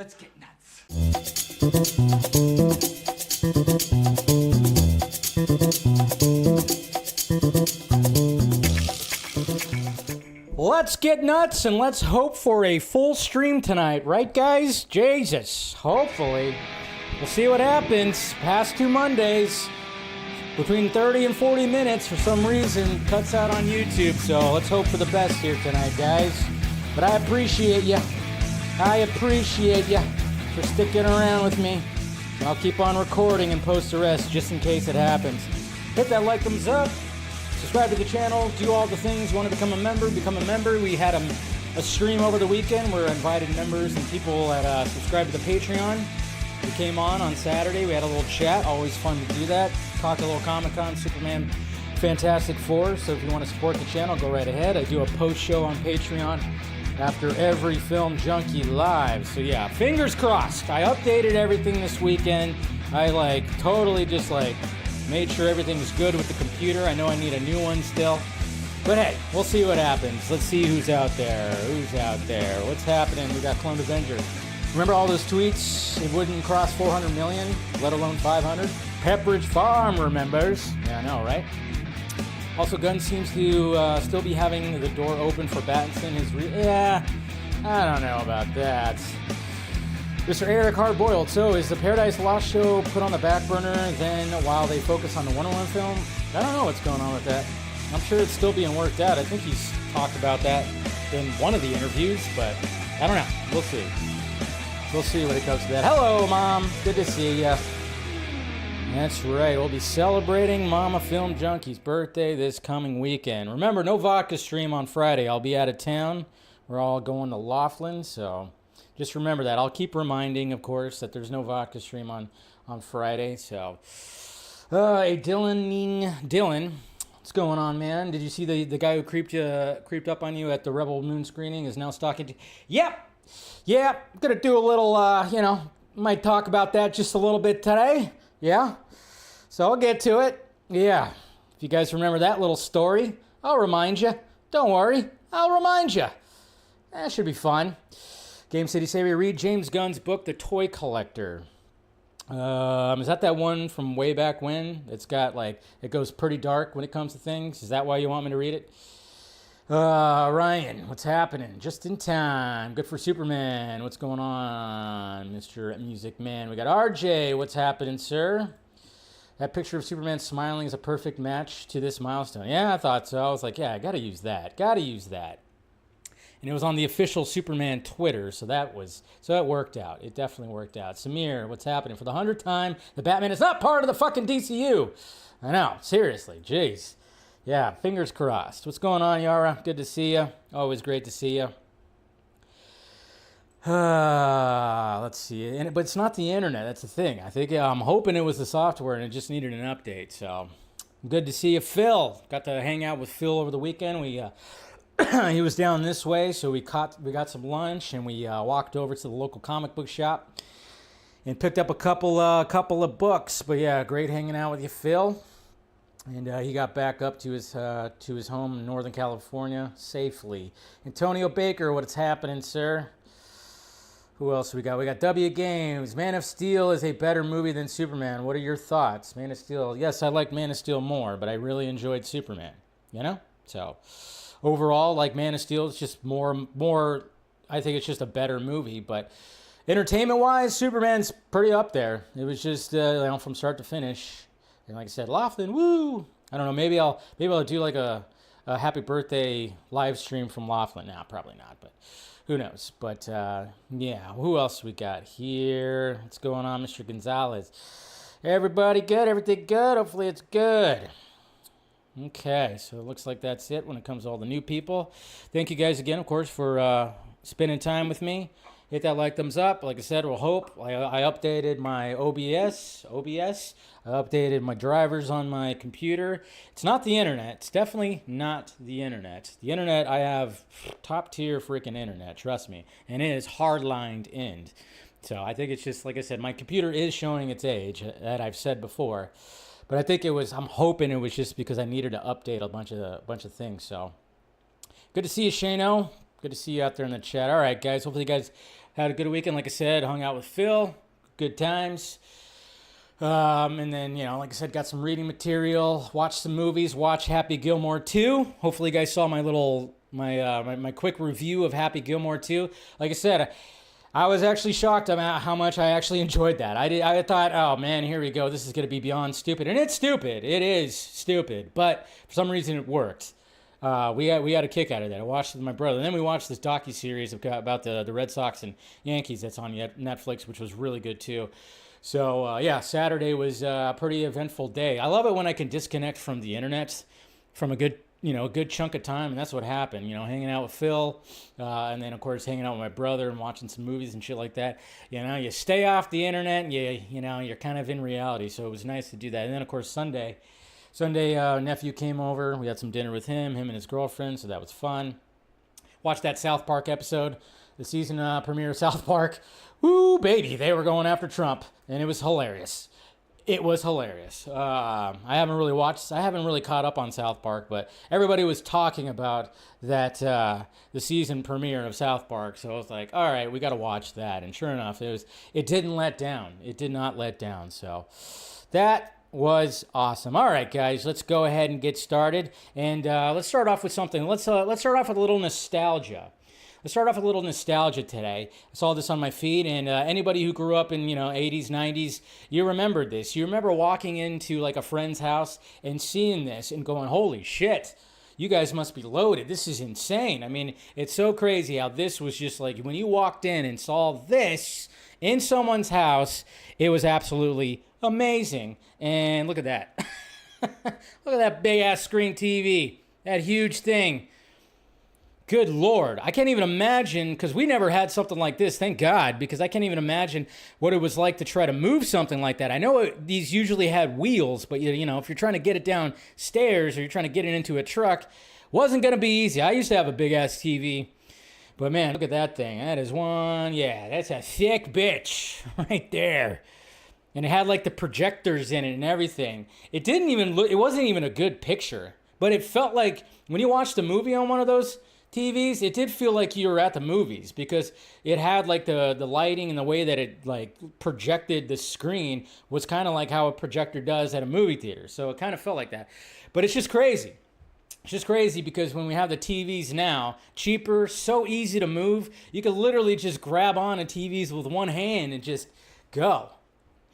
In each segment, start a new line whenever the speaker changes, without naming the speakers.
Let's get nuts. Let's get nuts and let's hope for a full stream tonight, right guys? Jesus, hopefully. We'll see what happens. Past 2 Mondays, between 30 and 40 minutes for some reason, cuts out on YouTube. So let's hope for the best here tonight, guys. But I appreciate you. I appreciate you for sticking around with me. And I'll keep on recording and post the rest just in case it happens. Hit that like, thumbs up. Subscribe to the channel. Do all the things. You want to become a member? Become a member. We had a stream over the weekend where I invited members and people that subscribe to the Patreon. We came on Saturday. We had a little chat. Always fun to do that. Talked a little Comic-Con, Superman, Fantastic Four. So if you want to support the channel, go right ahead. I do a post show on Patreon after every film Junkee live. So yeah, fingers crossed. I updated everything this weekend. I totally just made sure everything's good with the computer. I know I need a new one still. But hey, we'll see what happens. Let's see who's out there. Who's out there? What's happening? We got Cloned Avenger. Remember all those tweets? It wouldn't cross 400 million, let alone 500. Pepperidge Farm remembers. Yeah, I know, right? Also, Gunn seems to still be having the door open for Battinson. Yeah, I don't know about that. Mr. Eric Hardboiled. So, is the Paradise Lost show put on the back burner then while they focus on the Wonder Woman film? I don't know what's going on with that. I'm sure it's still being worked out. I think he's talked about that in one of the interviews, but I don't know. We'll see. We'll see when it comes to that. Hello, Mom. Good to see ya. That's right. We'll be celebrating Mama Film Junkie's birthday this coming weekend. Remember, no vodka stream on Friday. I'll be out of town. We're all going to Laughlin, so just remember that. I'll keep reminding, of course, that there's no vodka stream on Friday. So, Dylan, what's going on, man? Did you see the guy who creeped up on you at the Rebel Moon screening is now stalking? Yeah, gonna do a little, might talk about that just a little bit today. Yeah, so I'll get to it. Yeah, if you guys remember that little story, I'll remind you. Don't worry, I'll remind you. That should be fun. Game City Savior, read James Gunn's book, The Toy Collector. Is that one from way back when? It's got it goes pretty dark when it comes to things. Is that why you want me to read it? Ryan, what's happening? Just in time. Good for Superman. What's going on, Mr. Music Man? We got RJ. What's happening, sir? That picture of Superman smiling is a perfect match to this milestone. Yeah, I thought so. I was like, yeah, I gotta use that. And it was on the official Superman Twitter, so it worked out. It definitely worked out. Samir, what's happening? For the 100th time, the Batman is not part of the fucking DCU. I know, seriously, jeez. Yeah, fingers crossed. What's going on, Yara? Good to see you. Always great to see you. Let's see. But it's not the internet. That's the thing. I think I'm hoping it was the software and it just needed an update. So good to see you, Phil. Got to hang out with Phil over the weekend. We he was down this way, so we got some lunch and we walked over to the local comic book shop and picked up a couple of books. But yeah, great hanging out with you, Phil. And he got back up to his home in Northern California safely. Antonio Baker, what's happening, sir? Who else we got? We got W Games. Man of Steel is a better movie than Superman. What are your thoughts? Man of Steel. Yes, I like Man of Steel more, but I really enjoyed Superman. So overall, like Man of Steel, it's just more. I think it's just a better movie, but entertainment-wise, Superman's pretty up there. It was just from start to finish. And like I said, Laughlin, woo! I don't know. Maybe I'll do a happy birthday live stream from Laughlin. Nah, probably not, but who knows? But yeah, who else we got here? What's going on, Mr. Gonzalez? Everybody good? Everything good? Hopefully it's good. Okay, so it looks like that's it when it comes to all the new people. Thank you guys again, of course, for spending time with me. Hit that like, thumbs up. Like I said, we'll hope. I updated my OBS. I updated my drivers on my computer. It's not the internet. It's definitely not the internet. The internet, I have top tier freaking internet, trust me. And it is hard-lined in. So I think it's just, like I said, my computer is showing its age, that I've said before. But I think I'm hoping it was just because I needed to update a bunch of things. So good to see you, Shano. Good to see you out there in the chat. All right, guys. Hopefully you guys had a good weekend. Like I said, hung out with Phil. Good times. And then, like I said, got some reading material. Watched some movies. Watched Happy Gilmore 2. Hopefully you guys saw my little, my quick review of Happy Gilmore 2. Like I said, I was actually shocked about how much I actually enjoyed that. I thought, oh man, here we go. This is going to be beyond stupid. And it's stupid. It is stupid. But for some reason it worked. We had a kick out of that. I watched it with my brother. And then we watched this docuseries about the Red Sox and Yankees that's on Netflix, which was really good too. So, Saturday was a pretty eventful day. I love it when I can disconnect from the internet from a good chunk of time, and that's what happened. Hanging out with Phil, and then, of course, hanging out with my brother and watching some movies and shit like that. You stay off the internet, and you're kind of in reality, so it was nice to do that. And then, of course, Sunday, nephew came over. We had some dinner with him and his girlfriend, so that was fun. Watched that South Park episode, the season premiere of South Park. Woo, baby, they were going after Trump, and it was hilarious. It was hilarious. I haven't really caught up on South Park, but everybody was talking about that, the season premiere of South Park, so I was like, all right, we got to watch that, and sure enough, it didn't let down. It did not let down, so that was awesome. All right, guys, let's go ahead and get started. And let's start off with something. Let's start off with a little nostalgia. Let's start off with a little nostalgia today. I saw this on my feed, and anybody who grew up in 80s, 90s, you remembered this. You remember walking into like a friend's house and seeing this and going, holy shit, you guys must be loaded. This is insane. I mean, it's so crazy how this was just like, when you walked in and saw this in someone's house, it was absolutely amazing. And look at that. Look at that big ass screen TV. That huge thing. Good Lord. I can't even imagine, because we never had something like this, thank God, because I can't even imagine what it was like to try to move something like that. I know these usually had wheels, but if you're trying to get it downstairs or you're trying to get it into a truck, wasn't going to be easy. I used to have a big ass TV. But man, look at that thing. That is one, that's a thick bitch right there. And it had like the projectors in it and everything. It wasn't even a good picture. But it felt like when you watched a movie on one of those TVs, it did feel like you were at the movies, because it had like the lighting and the way that it like projected the screen was kind of like how a projector does at a movie theater. So it kind of felt like that. But it's just crazy. It's just crazy because when we have the TVs now, cheaper, so easy to move, you can literally just grab on a TVs with one hand and just go.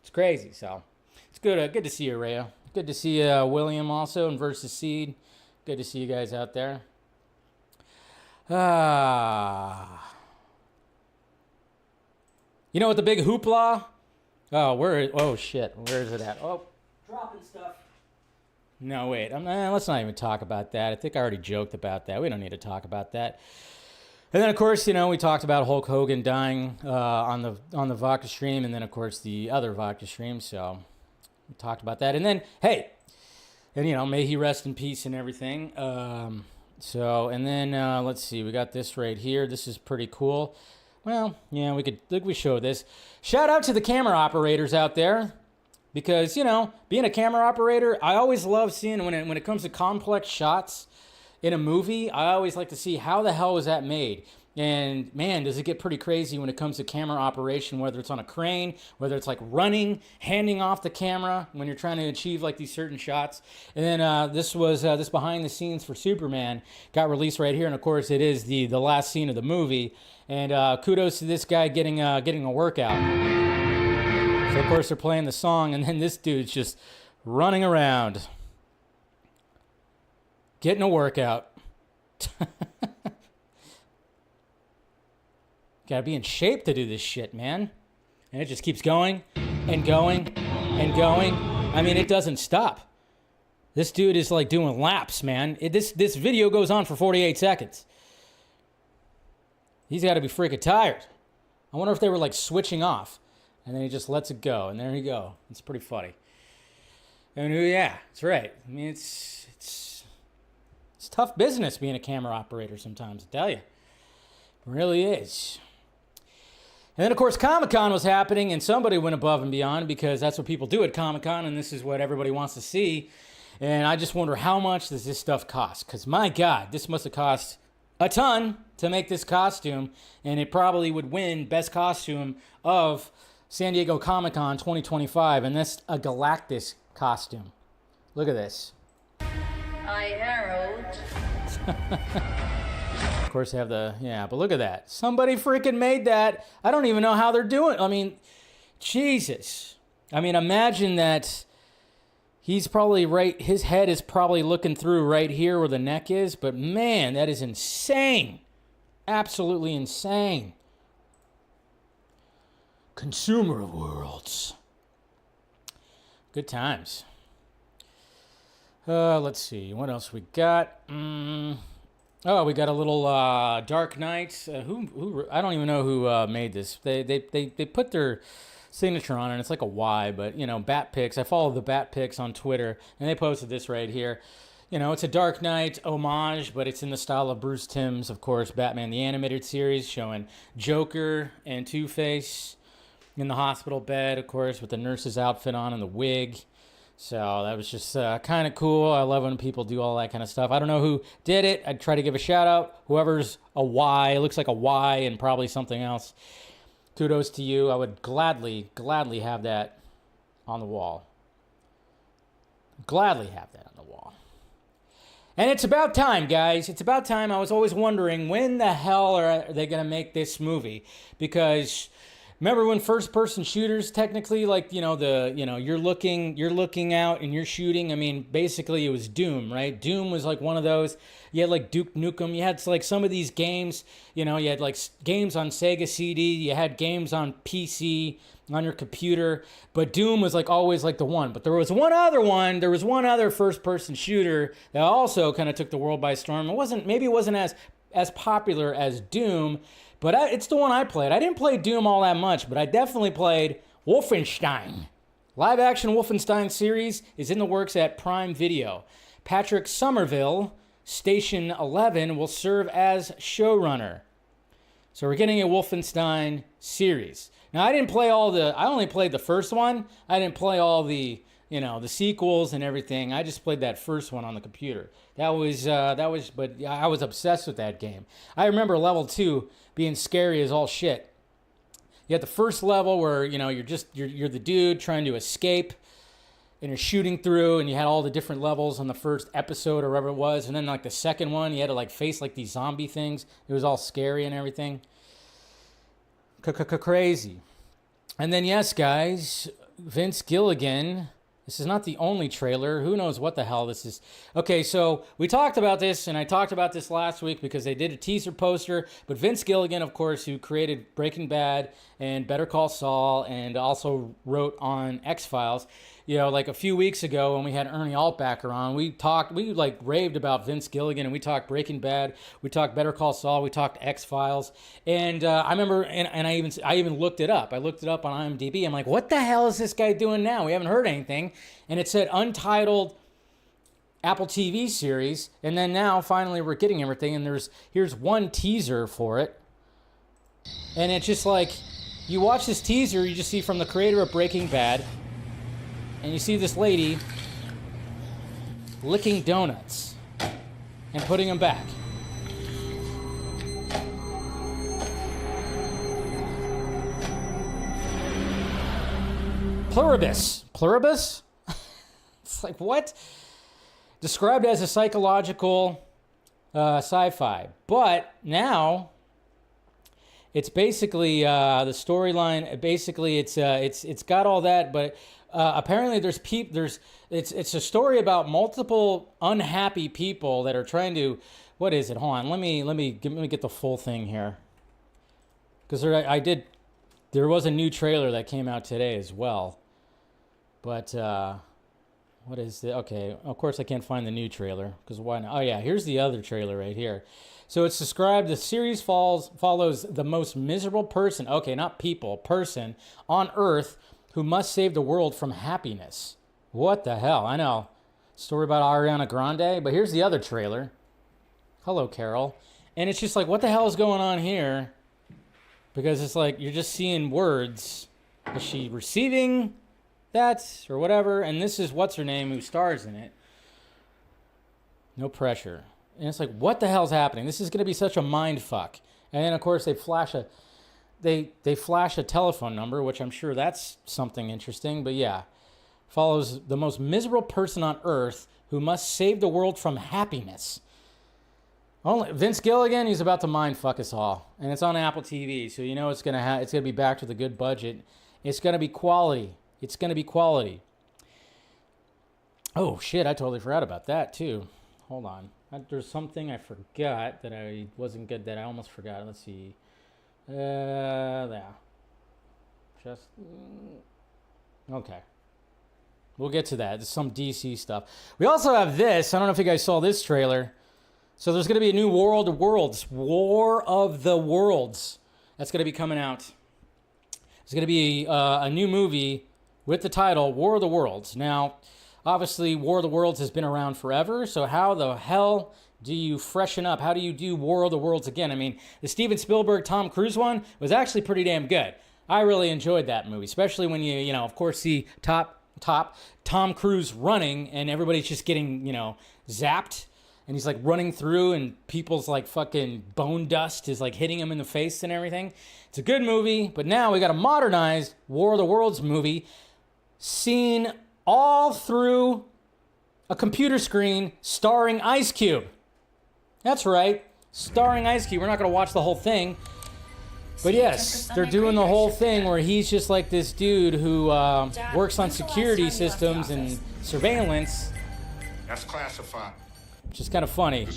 It's crazy. So it's good. Good to see you, Rhea. Good to see William also and Versus Seed. Good to see you guys out there. You know what the big hoopla? Oh shit, where is it at? Oh, dropping stuff. No, wait, let's not even talk about that. I think I already joked about that. We don't need to talk about that. And then, of course, we talked about Hulk Hogan dying on the Vodka stream, and then, of course, the other Vodka stream, so we talked about that. And then, hey, and, may he rest in peace and everything. And then let's see, we got this right here. This is pretty cool. Well, yeah, we show this. Shout out to the camera operators out there, because being a camera operator, I always love seeing when it comes to complex shots in a movie. I always like to see how the hell was that made. And man, does it get pretty crazy when it comes to camera operation, whether it's on a crane, whether it's like running, handing off the camera when you're trying to achieve like these certain shots. And then this behind the scenes for Superman got released right here. And of course it is the last scene of the movie. And kudos to this guy getting a workout. So of course they're playing the song, and then this dude's just running around, getting a workout. Gotta be in shape to do this shit, man. And it just keeps going and going and going. I mean, it doesn't stop. This dude is like doing laps, man. This video goes on for 48 seconds. He's got to be freaking tired. I wonder if they were like switching off, and then he just lets it go, and there you go. It's pretty funny. And yeah, that's right. I mean, it's tough business being a camera operator sometimes, I tell you. It really is. And then, of course, Comic-Con was happening, and somebody went above and beyond, because that's what people do at Comic-Con, and this is what everybody wants to see. And I just wonder, how much does this stuff cost? Because, my God, this must have cost a ton to make this costume, and it probably would win Best Costume of San Diego Comic-Con 2025, and that's a Galactus costume. Look at this.
I herald.
Of course, they have but look at that. Somebody freaking made that. I don't even know how they're doing. I mean, Jesus. I mean, imagine that he's probably his head is probably looking through right here where the neck is, but man, that is insane. Absolutely insane. Consumer of worlds. Good times. Let's see. What else we got? Oh, we got a little Dark Knight. Who? I don't even know who made this. They put their signature on it, and it's like a Y, but, you know, Bat Pics. I follow the Bat Pics on Twitter, and they posted this right here. You know, it's a Dark Knight homage, but it's in the style of Bruce Timm's, of course, Batman the Animated Series, showing Joker and Two-Face in the hospital bed, of course, with the nurse's outfit on and the wig. So that was just kind of cool. I love when people do all that kind of stuff. I don't know who did it. I'd try to give a shout out. Whoever's a Y, it looks like a Y and probably something else. Kudos to you. I would gladly have that on the wall. Gladly have that on the wall. And it's about time, guys. It's about time. I was always wondering, when the hell are they going to make this movie? Because remember when first-person shooters, technically, like, you're looking out and you're shooting. I mean, basically, it was Doom, right? Doom was like one of those. You had like Duke Nukem. You had like some of these games. You had like games on Sega CD. You had games on PC, on your computer. But Doom was like always like the one. But there was one other one. There was one other first-person shooter that also kind of took the world by storm. Maybe it wasn't as popular as Doom. But it's the one I played. I didn't play Doom all that much, but I definitely played Wolfenstein. Live-action Wolfenstein series is in the works at Prime Video. Patrick Somerville, Station 11, will serve as showrunner. So we're getting a Wolfenstein series. Now, I only played the first one. I didn't play all the sequels and everything. I just played that first one on the computer. But I was obsessed with that game. I remember level 2 being scary as all shit. You had the first level where, you're the dude trying to escape, and you're shooting through, and you had all the different levels on the first episode or whatever it was. And then like the second one, you had to like face like these zombie things. It was all scary and everything. Crazy. And then, yes, guys, Vince Gilligan. This is not the only trailer. Who knows what the hell this is? Okay, so we talked about this, and I talked about this last week because they did a teaser poster. But Vince Gilligan, of course, who created Breaking Bad and Better Call Saul and also wrote on X-Files, like a few weeks ago when we had Ernie Altbacker on, we raved about Vince Gilligan, and we talked Breaking Bad, we talked Better Call Saul, we talked X-Files, and I remember, and I even looked it up. I looked it up on IMDb. I'm like, what the hell is this guy doing now? We haven't heard anything, and it said untitled Apple TV series, and then now finally we're getting everything, and here's one teaser for it, and it's just like, you watch this teaser, you just see from the creator of Breaking Bad. And you see this lady licking donuts and putting them back. Pluribus. Pluribus? It's like, what? Described as a psychological sci-fi. But now it's basically the storyline. Basically, it's got all that, but apparently it's a story about multiple unhappy people that are trying to. What is it? Hold on. Let me get the full thing here. Because there was a new trailer that came out today as well. But what is it? Okay, of course I can't find the new trailer because why not? Oh yeah, here's the other trailer right here. So it's described, the series follows the most miserable person, okay, not people, person on Earth who must save the world from happiness. What the hell? I know. Story about Ariana Grande, but here's the other trailer. Hello, Carol. And it's just like, what the hell is going on here? Because it's like, you're just seeing words. Is she receiving that or whatever? And this is what's her name who stars in it. No pressure. And it's like, what the hell's happening? This is going to be such a mind fuck. And then, of course, they flash a telephone number, which I'm sure that's something interesting. But yeah, follows the most miserable person on earth who must save the world from happiness. Only Vince Gilligan, he's about to mind fuck us all. And it's on Apple TV, so you know it's gonna be backed with a good budget. It's gonna be quality. It's gonna be quality. Oh shit, I totally forgot about that too. Hold on. There's something I forgot that I wasn't good that I almost forgot. Let's see. There. Just okay. We'll get to that. There's some DC stuff. We also have this. I don't know if you guys saw this trailer. So there's going to be a new War of the Worlds. War of the Worlds. That's going to be coming out. It's going to be a new movie with the title War of the Worlds. Now, obviously, War of the Worlds has been around forever. So how the hell do you freshen up? How do you do War of the Worlds again? I mean, the Steven Spielberg, Tom Cruise one was actually pretty damn good. I really enjoyed that movie, especially when you of course, see Tom Cruise running and everybody's just getting, zapped. And he's like running through and people's like fucking bone dust is like hitting him in the face and everything. It's a good movie, but now we got a modernized War of the Worlds movie seen all through a computer screen starring Ice Cube. That's right, starring Ice Cube. We're not going to watch the whole thing. But yes, they're doing the whole thing where he's just like this dude who works on security systems and surveillance.
That's classified.
Which is kind of funny.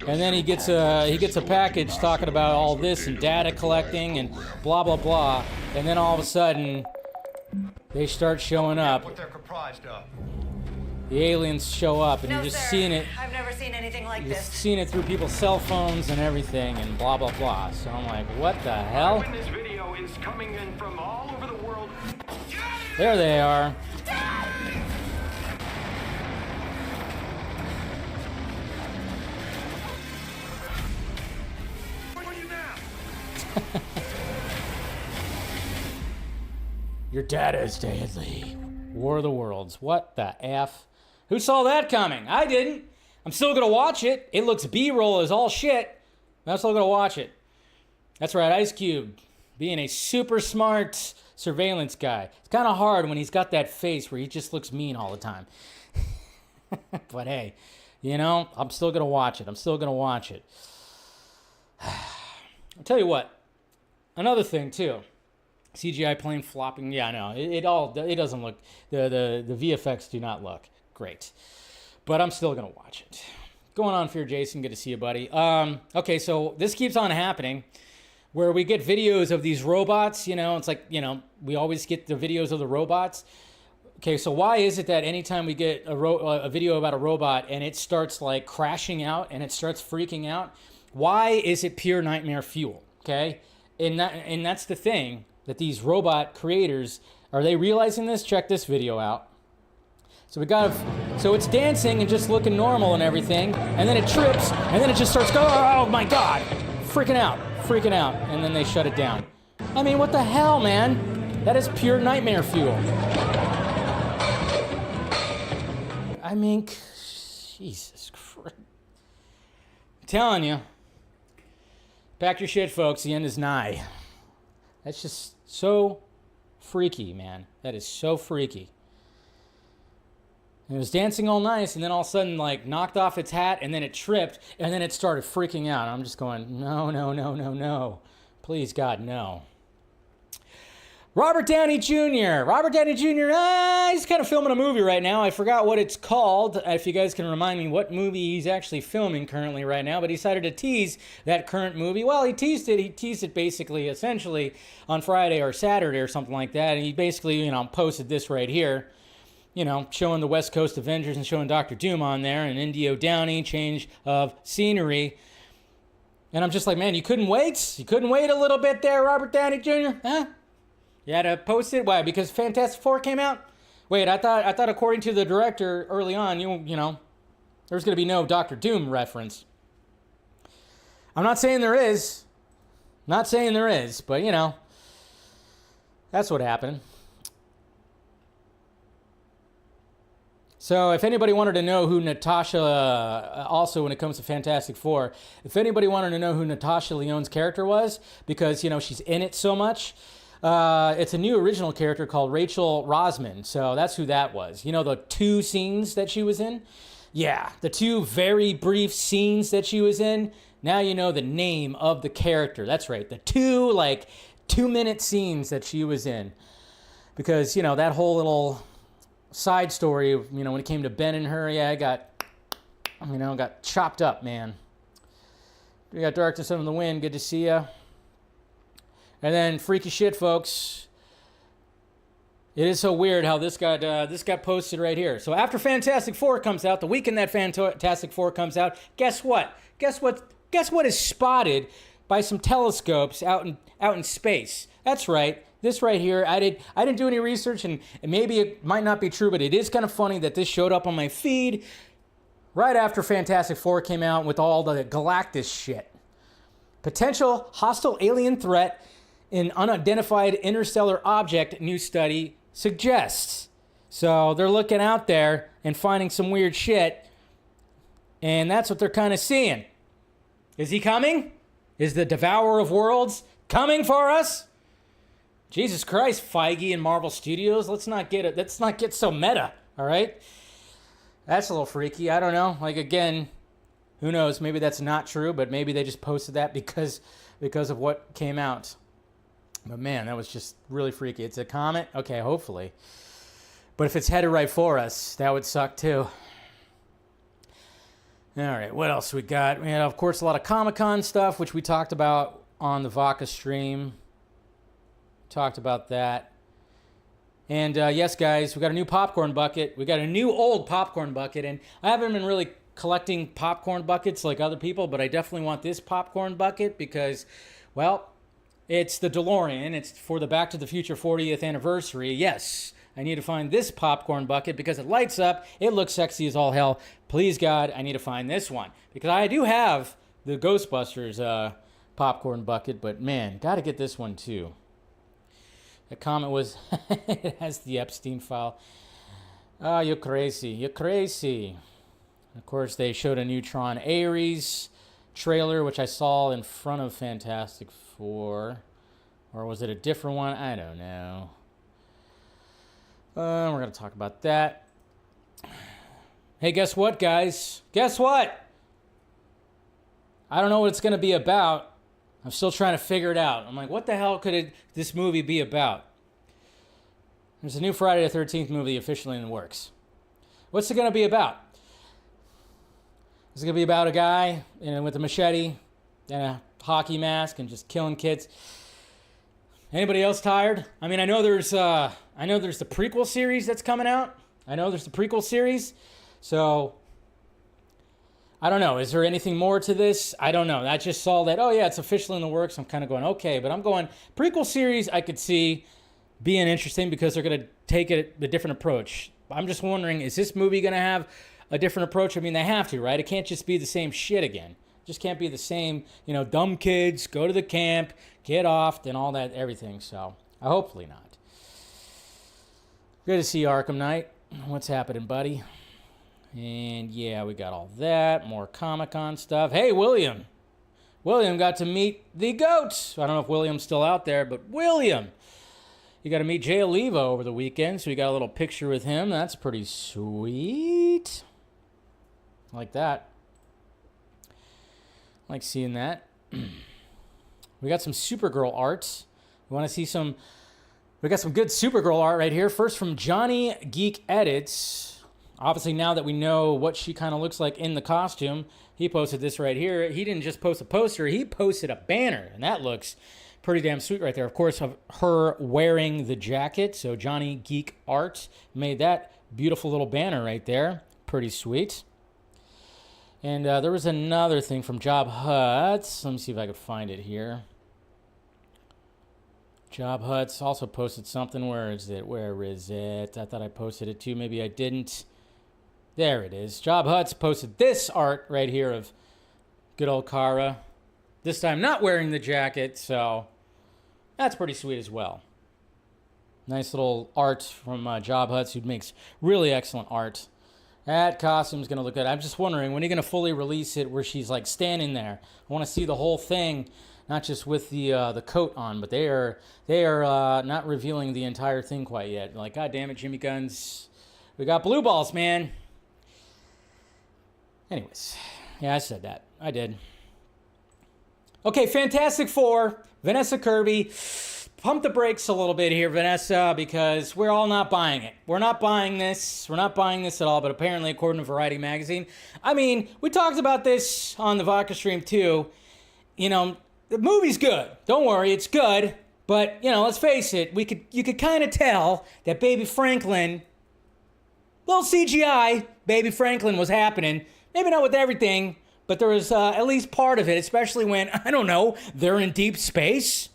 And then he gets a package talking about all this and data collecting and blah blah blah. And then all of a sudden, they start showing up.
What they're comprised of.
The aliens show up, and you're just seeing it.
I've never seen anything like this.
Seeing it through people's cell phones and everything, and blah blah blah. So I'm like, what the hell?
This video is coming in from all over the world.
There they are. Your data is deadly. War of the Worlds. What the F? Who saw that coming? I didn't. I'm still going to watch it. It looks B-roll as all shit. I'm still going to watch it. That's right, Ice Cube. Being a super smart surveillance guy. It's kind of hard when he's got that face where he just looks mean all the time. But hey, I'm still going to watch it. I'm still going to watch it. I'll tell you what. Another thing, too. CGI plane flopping. Yeah, I know. It doesn't look, the VFX do not look great. But I'm still going to watch it. Going on for your Jason. Good to see you, buddy. Okay, so this keeps on happening where we get videos of these robots. It's like, we always get the videos of the robots. Okay, so why is it that anytime we get a video about a robot and it starts like crashing out and it starts freaking out, why is it pure nightmare fuel? Okay, and that's the thing that these robot creators, are they realizing this? Check this video out. So so it's dancing and just looking normal and everything, and then it trips, and then it just starts going, oh my God, freaking out, and then they shut it down. I mean, what the hell, man? That is pure nightmare fuel. I mean, Jesus Christ. I'm telling you. Pack your shit, folks. The end is nigh. That's just so freaky, man. That is so freaky. And it was dancing all nice, and then all of a sudden, like, knocked off its hat, and then it tripped, and then it started freaking out. I'm just going, no. Please, God, no. Robert Downey Jr. He's kind of filming a movie right now. I forgot what it's called. If you guys can remind me what movie he's actually filming currently right now. But he decided to tease that current movie. Well, he teased it. He teased it basically, essentially, on Friday or Saturday or something like that. And he basically, posted this right here. Showing the West Coast Avengers and showing Dr. Doom on there. And Indio Downey, change of scenery. And I'm just like, man, you couldn't wait? You couldn't wait a little bit there, Robert Downey Jr.? Huh? You had to post it? Why? Because Fantastic Four came out? Wait, I thought according to the director early on, there's going to be no Dr. Doom reference. I'm not saying there is. But, that's what happened. So if anybody wanted to know who Natasha, also when it comes to Fantastic Four, if anybody wanted to know who Natasha Lyonne's character was, because, you know, she's in it so much, it's a new original character called Rachel Rosman. So that's who that was. You know, the 2 scenes that she was in? Yeah, the 2 very brief scenes that she was in. Now you know the name of the character. That's right, the 2, 2-minute scenes that she was in. Because, you know, that whole little side story, you know, when it came to Ben and her, yeah, I got chopped up, man. We got Darkness Under the Wind, good to see ya. And then freaky shit, folks. It is so weird how this got posted right here. So after Fantastic Four comes out, the weekend that Fantastic Four comes out, guess what? Guess what is spotted by some telescopes out in space? That's right. This right here, I didn't do any research, and maybe it might not be true, but it is kind of funny that this showed up on my feed right after Fantastic Four came out with all the Galactus shit. Potential hostile alien threat in unidentified interstellar object, new study suggests. So they're looking out there and finding some weird shit, and that's what they're kind of seeing. Is he coming? Is the Devourer of Worlds coming for us? Jesus Christ, Feige and Marvel Studios, let's not get so meta, all right? That's a little freaky. I don't know. Again, who knows? Maybe that's not true, but maybe they just posted that because of what came out. But man, that was just really freaky. It's a comet? Okay, hopefully. But if it's headed right for us, that would suck too. All right, what else we got? We had, of course, a lot of Comic-Con stuff, which we talked about on the Vodka stream. Talked about that. And yes, guys, we got a new popcorn bucket. We got a new old popcorn bucket. And I haven't been really collecting popcorn buckets like other people, but I definitely want this popcorn bucket because, well, it's the DeLorean. It's for the Back to the Future 40th anniversary. Yes, I need to find this popcorn bucket because it lights up. It looks sexy as all hell. Please, God, I need to find this one because I do have the Ghostbusters popcorn bucket, but man, got to get this one too. The comment was, it has the Epstein file. Oh, you're crazy. You're crazy. Of course, they showed a Neutron Ares trailer, which I saw in front of Fantastic Four. Or was it a different one? I don't know. We're going to talk about that. Hey, guess what, guys? Guess what? I don't know what it's going to be about. I'm still trying to figure it out. I'm like, what the hell could this movie be about? There's a new Friday the 13th movie officially in the works. What's it going to be about? Is it going to be about a guy with a machete and a hockey mask and just killing kids? Anybody else tired? I mean, I know there's the prequel series that's coming out. So I don't know. Is there anything more to this? I don't know. I just saw that, oh yeah, it's officially in the works. I'm kind of going, okay. But I'm going, prequel series I could see being interesting because they're going to take it a different approach. I'm just wondering, is this movie going to have a different approach? I mean, they have to, right? It can't just be the same shit again. It just can't be the same, dumb kids, go to the camp, get off, and all that, everything. So, hopefully not. Good to see you, Arkham Knight. What's happening, buddy? And yeah, we got all that. More Comic-Con stuff. Hey, William. William got to meet the GOAT. I don't know if William's still out there, but William. You got to meet Jay Oliva over the weekend, so you got a little picture with him. That's pretty sweet. I like that. I like seeing that. We got some Supergirl art. We want to see some... We got some good Supergirl art right here. First from Johnny Geek Edits. Obviously, now that we know what she kind of looks like in the costume, he posted this right here. He didn't just post a poster, he posted a banner, and that looks pretty damn sweet right there. Of course, of her wearing the jacket, so Johnny Geek Art made that beautiful little banner right there. Pretty sweet. And there was another thing from Job Huts. Let me see if I can find it here. Job Huts also posted something. Where is it? I thought I posted it too. Maybe I didn't. There it is. Job Huts posted this art right here of good old Kara. This time not wearing the jacket, so that's pretty sweet as well. Nice little art from Job Huts, who makes really excellent art. That costume's going to look good. I'm just wondering, when are you going to fully release it where she's like standing there? I want to see the whole thing, not just with the coat on, but they are not revealing the entire thing quite yet. Like, God damn it, Jimmy Guns. We got blue balls, man. Anyways, yeah, I said that. I did. Okay, Fantastic Four, Vanessa Kirby. Pump the brakes a little bit here, Vanessa, because we're all not buying it. We're not buying this. We're not buying this at all, but apparently, according to Variety Magazine, I mean, we talked about this on the Vodka stream, too. You know, the movie's good. Don't worry, it's good. But, you know, let's face it, you could kind of tell that Baby Franklin, little CGI, Baby Franklin was happening. Maybe not with everything, but there was at least part of it, especially when, I don't know, they're in deep space.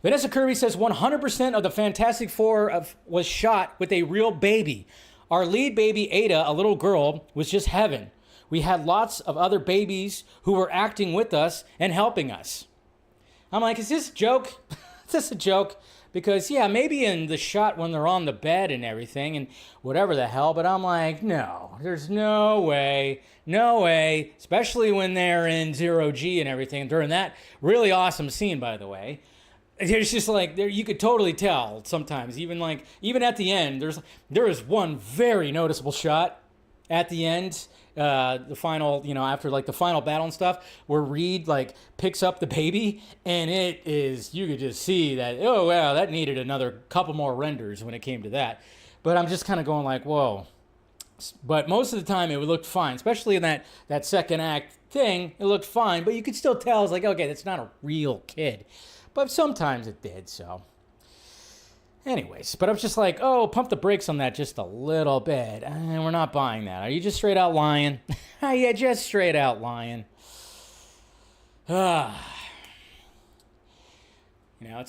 Vanessa Kirby says 100% of the Fantastic Four was shot with a real baby. Our lead baby, Ada, a little girl, was just heaven. We had lots of other babies who were acting with us and helping us. I'm like, is this a joke? Is this a joke? Because, yeah, maybe in the shot when they're on the bed and everything and whatever the hell, but I'm like, no, there's no way, especially when they're in Zero G and everything. During that really awesome scene, by the way. It's just like, you could totally tell sometimes, even at the end, there is one very noticeable shot at the end, the final, after like the final battle and stuff, where Reed like picks up the baby, and you could just see that, oh wow, that needed another couple more renders when it came to that. But I'm just kind of going like, whoa. But most of the time it looked fine, especially in that second act thing, it looked fine, but you could still tell, it's like, okay, that's not a real kid. But sometimes it did, so. Anyways, but I'm just like, oh, pump the brakes on that just a little bit. And we're not buying that. Are you just straight out lying? Yeah, just straight out lying. It's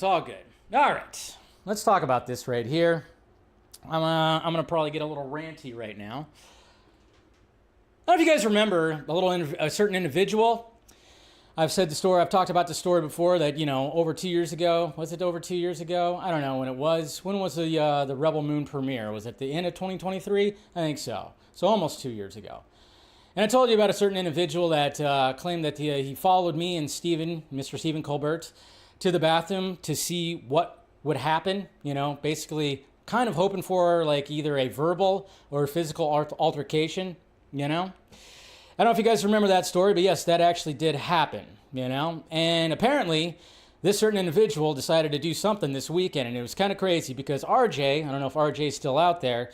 all good. All right, let's talk about this right here. I'm gonna probably get a little ranty right now. I don't know if you guys remember a certain individual. I've talked about the story before that, over 2 years ago. Was it over 2 years ago? I don't know when it was. When was the Rebel Moon premiere? Was it the end of 2023? I think so. So almost 2 years ago. And I told you about a certain individual that claimed that he followed me and Mr. Stephen Colbert, to the bathroom to see what would happen. Basically kind of hoping for like either a verbal or physical altercation, I don't know if you guys remember that story, but yes, that actually did happen, And apparently, this certain individual decided to do something this weekend, and it was kind of crazy because RJ, I don't know if RJ is still out there,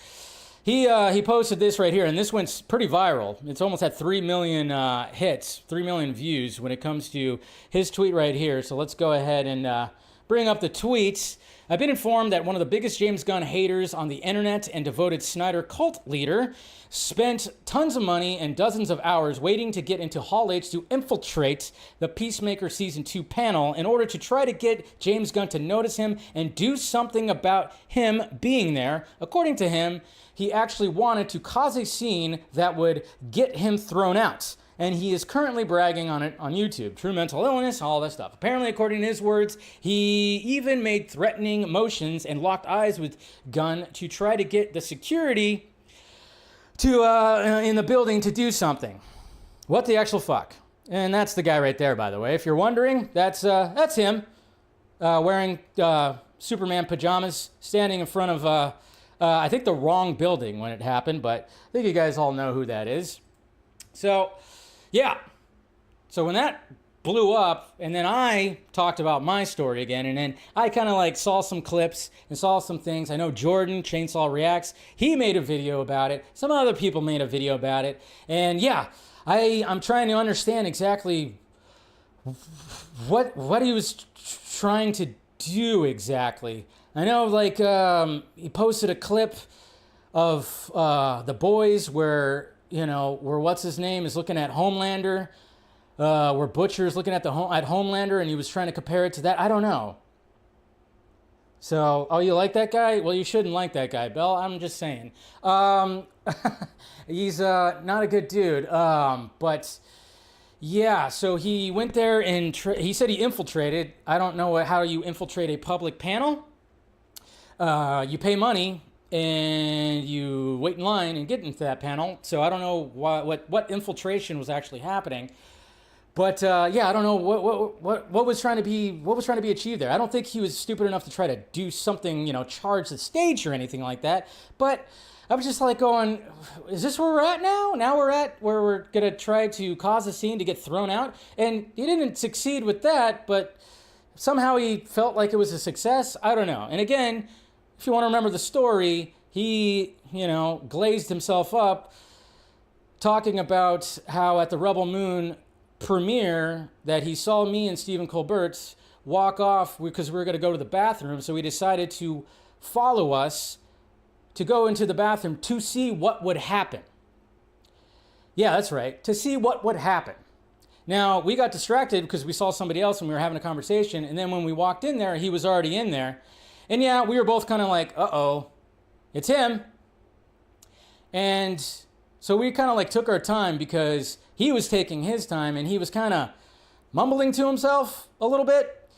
he posted this right here, and this went pretty viral. It's almost at 3 million hits, 3 million views when it comes to his tweet right here. So let's go ahead and bring up the tweets. I've been informed that one of the biggest James Gunn haters on the internet and devoted Snyder cult leader spent tons of money and dozens of hours waiting to get into Hall H to infiltrate the Peacemaker Season 2 panel in order to try to get James Gunn to notice him and do something about him being there. According to him, he actually wanted to cause a scene that would get him thrown out. And he is currently bragging on it on YouTube. True mental illness, all that stuff. Apparently, according to his words, he even made threatening motions and locked eyes with Gunn to try to get the security in the building to do something. What the actual fuck? And that's the guy right there, by the way. If you're wondering, that's him wearing Superman pajamas, standing in front of, I think, the wrong building when it happened, but I think you guys all know who that is. So, yeah. So when that blew up, and then I talked about my story again, and then I kind of like saw some clips and saw some things. I know Jordan, Chainsaw Reacts, he made a video about it. Some other people made a video about it. And yeah, I'm trying to understand exactly what he was trying to do exactly. I know like he posted a clip of The Boys where what's his name is looking at Homelander, where Butcher's looking at at Homelander, and he was trying to compare it to that. I don't know. So, you like that guy? Well, you shouldn't like that guy, Bell. I'm just saying. He's not a good dude. But yeah, so he went there and he said he infiltrated. I don't know how you infiltrate a public panel. You pay money. and you wait in line and get into that panel. So I don't know what infiltration was actually happening. But yeah, I don't know what was trying to be achieved there. I don't think he was stupid enough to try to do something, charge the stage or anything like that. But I was just like going, is this where we're at now? Now we're at where we're gonna try to cause a scene to get thrown out, and he didn't succeed with that. But somehow he felt like it was a success. I don't know. And again, if you want to remember the story, he glazed himself up talking about how at the Rebel Moon premiere that he saw me and Stephen Colbert walk off because we were going to go to the bathroom, so he decided to follow us to go into the bathroom to see what would happen. Yeah, that's right, to see what would happen. Now, we got distracted because we saw somebody else and we were having a conversation, and then when we walked in there, he was already in there. And yeah, we were both kind of like, uh-oh, it's him. And so we kind of like took our time because he was taking his time and he was kind of mumbling to himself a little bit.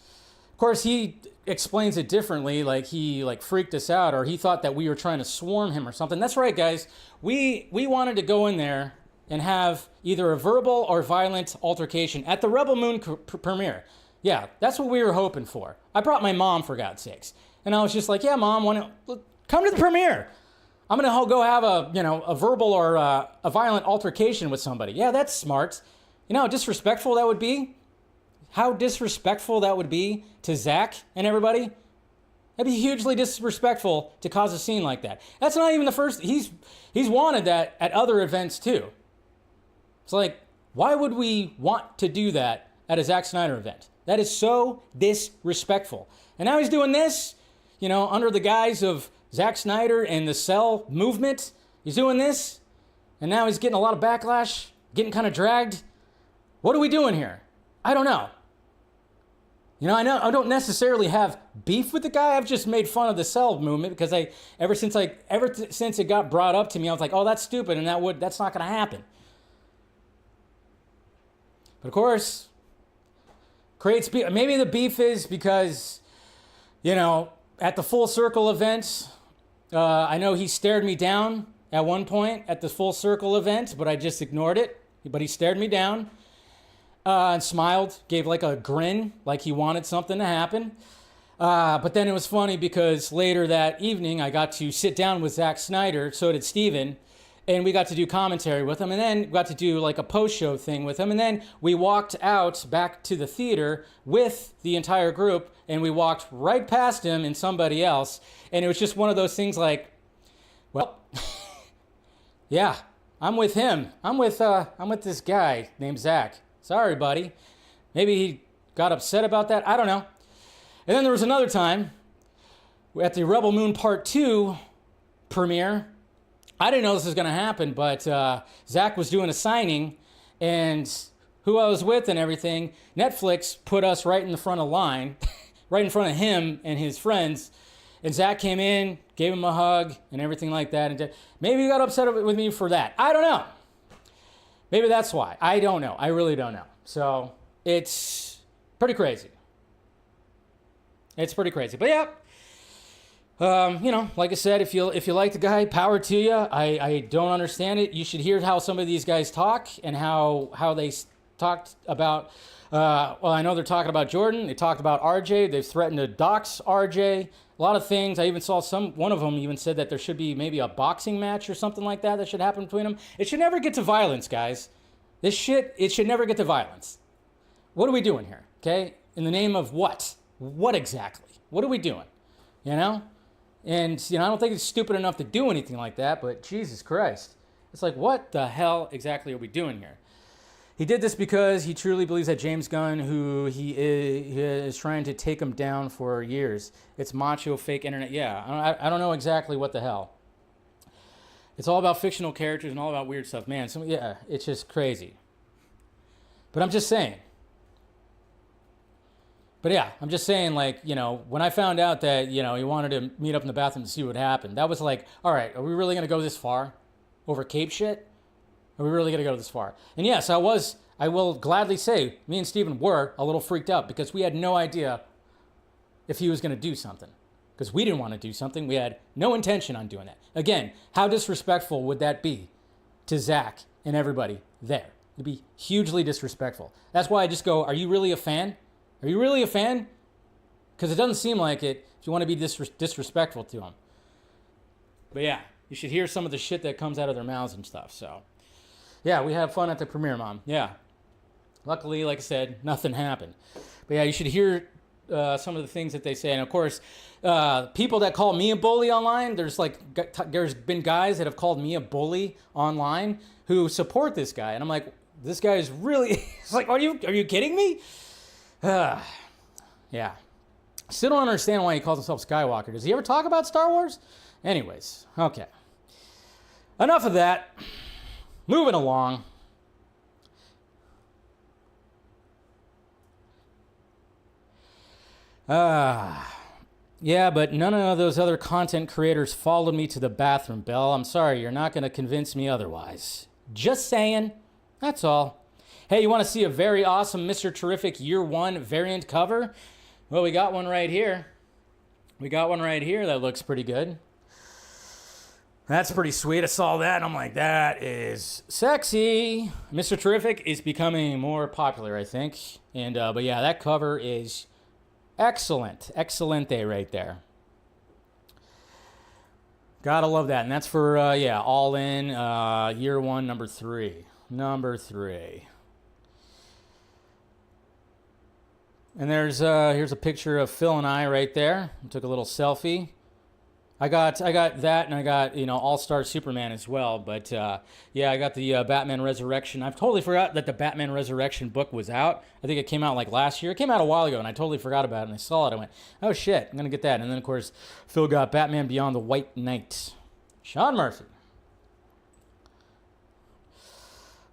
Of course, he explains it differently, like he freaked us out or he thought that we were trying to swarm him or something. That's right, guys. We wanted to go in there and have either a verbal or violent altercation at the Rebel Moon premiere. Yeah, that's what we were hoping for. I brought my mom, for God's sakes. And I was just like, yeah, Mom, come to the premiere. I'm going to go have a verbal or a violent altercation with somebody. Yeah, that's smart. You know how disrespectful that would be? How disrespectful that would be to Zach and everybody? That'd be hugely disrespectful to cause a scene like that. That's not even the first. He's wanted that at other events too. It's like, why would we want to do that at a Zack Snyder event? That is so disrespectful. And now he's doing this, under the guise of Zack Snyder and the Cell movement. He's doing this, and now he's getting a lot of backlash, getting kind of dragged. What are we doing here? I don't know. I don't necessarily have beef with the guy. I've just made fun of the Cell movement because ever since it got brought up to me, I was like, oh, that's stupid, and that's not going to happen. But of course, creates beef. Maybe the beef is because, at the Full Circle event, I know he stared me down at one point at the Full Circle event, but I just ignored it. But he stared me down and smiled, gave like a grin, like he wanted something to happen. But then it was funny because later that evening, I got to sit down with Zack Snyder, so did Steven, and we got to do commentary with him, and then we got to do like a post-show thing with him, and then we walked out back to the theater with the entire group, and we walked right past him and somebody else, and it was just one of those things like, well, yeah, I'm with him. I'm with this guy named Zach. Sorry, buddy. Maybe he got upset about that. I don't know. And then there was another time at the Rebel Moon Part 2 premiere. I didn't know this was going to happen, but Zach was doing a signing, and who I was with and everything, Netflix put us right in the front of line, right in front of him and his friends. And Zach came in, gave him a hug and everything like that. And maybe he got upset with me for that. I don't know. Maybe that's why. I don't know. I really don't know. So it's pretty crazy. It's pretty crazy. But yeah. Like I said, if you like the guy, power to you. I don't understand it. You should hear how some of these guys talk and how they talked about, I know they're talking about Jordan. They talked about RJ. They've threatened to dox RJ. A lot of things. I even saw one of them even said that there should be maybe a boxing match or something like that should happen between them. It should never get to violence, guys. It should never get to violence. What are we doing here? Okay? In the name of what? What exactly? What are we doing? And, I don't think it's stupid enough to do anything like that, but Jesus Christ. It's like, what the hell exactly are we doing here? He did this because he truly believes that James Gunn, who he is trying to take him down for years. It's macho, fake internet. Yeah, I don't know exactly what the hell. It's all about fictional characters and all about weird stuff. Man, it's just crazy. But I'm just saying. But yeah, I'm just saying, when I found out that, he wanted to meet up in the bathroom to see what happened, that was like, all right, are we really going to go this far over Cape shit? Are we really going to go this far? And yes, I will gladly say, me and Steven were a little freaked out because we had no idea if he was going to do something. because we didn't want to do something. We had no intention on doing that. Again, how disrespectful would that be to Zach and everybody there? It'd be hugely disrespectful. That's why I just go, are you really a fan? Are you really a fan? Because it doesn't seem like it if you want to be disrespectful to them. But yeah, you should hear some of the shit that comes out of their mouths and stuff. So yeah, we have fun at the premiere, Mom. Yeah. Luckily, like I said, nothing happened. But yeah, you should hear some of the things that they say. And of course, people that call me a bully online, there's been guys that have called me a bully online who support this guy. And I'm like, this guy is really, it's like, are you kidding me? Yeah. Still don't understand why he calls himself Skywalker. Does he ever talk about Star Wars? Anyways, okay. Enough of that. Moving along. Yeah, but none of those other content creators followed me to the bathroom, Belle. I'm sorry, you're not going to convince me otherwise. Just saying. That's all. Hey, you want to see a very awesome Mr. Terrific Year 1 variant cover? Well, we got one right here. We got one right here that looks pretty good. That's pretty sweet. I saw that and I'm like, that is sexy. Mr. Terrific is becoming more popular, I think. And but yeah, that cover is excellent. Excelente right there. Gotta love that. And that's for, All In, Year 1, number 3. Number 3. And here's a picture of Phil and I right there. I took a little selfie. I got that, and I got, All-Star Superman as well. But I got the Batman Resurrection. I've totally forgot that the Batman Resurrection book was out. I think it came out like last year. It came out a while ago, and I totally forgot about it. And I saw it. I went, oh shit, I'm gonna get that. And then of course, Phil got Batman Beyond the White Knight. Sean Murphy.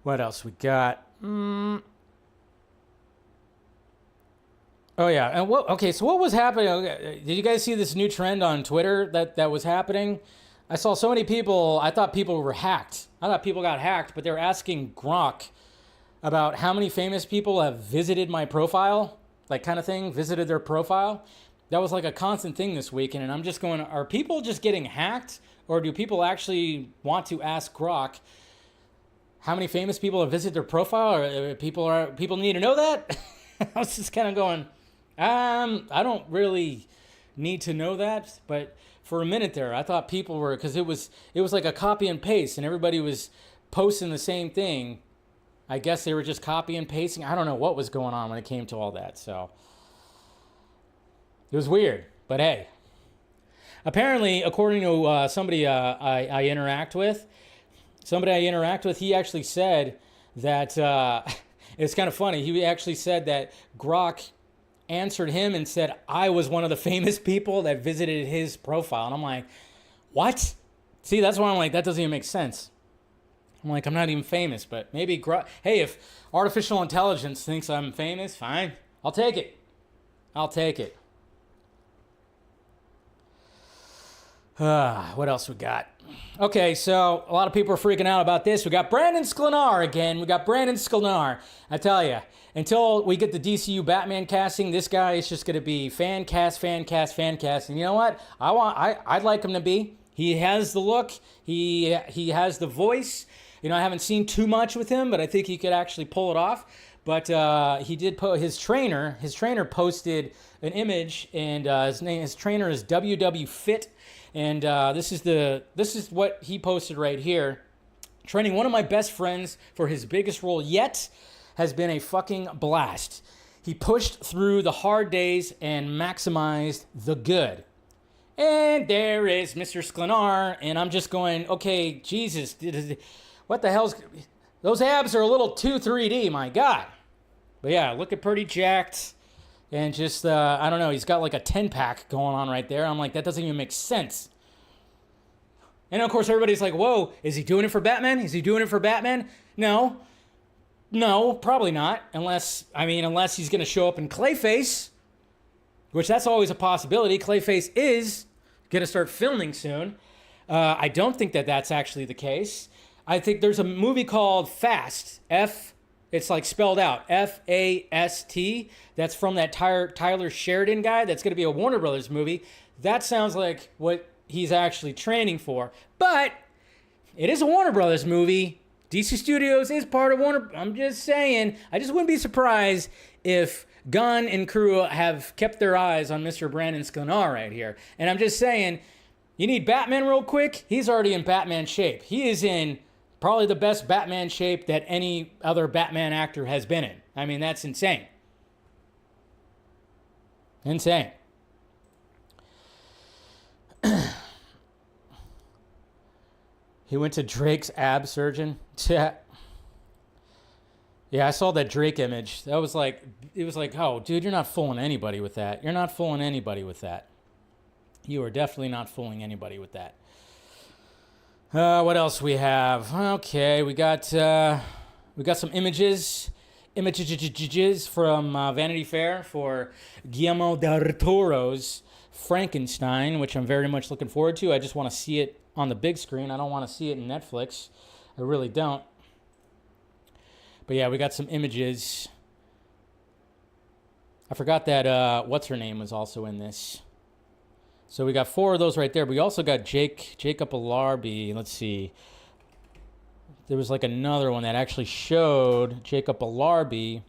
What else we got? Oh yeah, and so what was happening? Did you guys see this new trend on Twitter that was happening? I saw so many people. I thought people were hacked. I thought people got hacked, but they were asking Grok about how many famous people have visited my profile, like kind of thing, visited their profile. That was like a constant thing this weekend, and I'm just going, are people just getting hacked, or do people actually want to ask Grok how many famous people have visited their profile, or people need to know that? I was just kind of going, I don't really need to know that, but for a minute there, I thought people were, because it was like a copy and paste, and everybody was posting the same thing. I guess they were just copy and pasting. I don't know what was going on when it came to all that, so it was weird. But hey, apparently, according to somebody I interact with, he actually said that it's kind of funny. He actually said that Grok answered him and said, I was one of the famous people that visited his profile. And I'm like, what? See, that's why I'm like, that doesn't even make sense. I'm like, I'm not even famous, but maybe Grok, hey, if artificial intelligence thinks I'm famous, fine. I'll take it. What else we got? Okay, so a lot of people are freaking out about this. We got Brandon Sklenar again. I tell you, until we get the DCU Batman casting, this guy is just going to be fan cast. And you know what? I'd like him to be. He has the look. He has the voice. I haven't seen too much with him, but I think he could actually pull it off. But he did his trainer posted an image, and his trainer is WW Fit. And this is what he posted right here. Training one of my best friends for his biggest role yet has been a fucking blast. He pushed through the hard days and maximized the good. And there is Mr. Sklenar, and I'm just going, okay, Jesus, what the hell's... Those abs are a little too 3D, my God. But yeah, looking pretty jacked. And just, I don't know, he's got like a 10-pack going on right there. I'm like, that doesn't even make sense. And of course, everybody's like, whoa, is he doing it for Batman? No, probably not. Unless he's going to show up in Clayface, which that's always a possibility. Clayface is going to start filming soon. I don't think that that's actually the case. I think there's a movie called Fast, it's like spelled out, F-A-S-T. That's from that Tyler Sheridan guy. That's going to be a Warner Brothers movie. That sounds like what he's actually training for. But it is a Warner Brothers movie. DC Studios is part of Warner. I'm just saying, I just wouldn't be surprised if Gunn and crew have kept their eyes on Mr. Brandon Sklenar right here. And I'm just saying, you need Batman real quick? He's already in Batman shape. He is in probably the best Batman shape that any other Batman actor has been in. I mean, that's insane. Insane. He went to Drake's ab surgeon. Yeah, I saw that Drake image. That was like, it was like, oh, dude, you're not fooling anybody with that. You're not fooling anybody with that. You are definitely not fooling anybody with that. What else we have? Okay, we got some images from Vanity Fair for Guillermo del Toro's Frankenstein, which I'm very much looking forward to. I just want to see it on the big screen. I don't want to see it in Netflix. I really don't. But yeah, we got some images. I forgot that what's her name was also in this. So we got 4 of those right there. We also got Jacob Elordi. Let's see. There was like another one that actually showed Jacob Elordi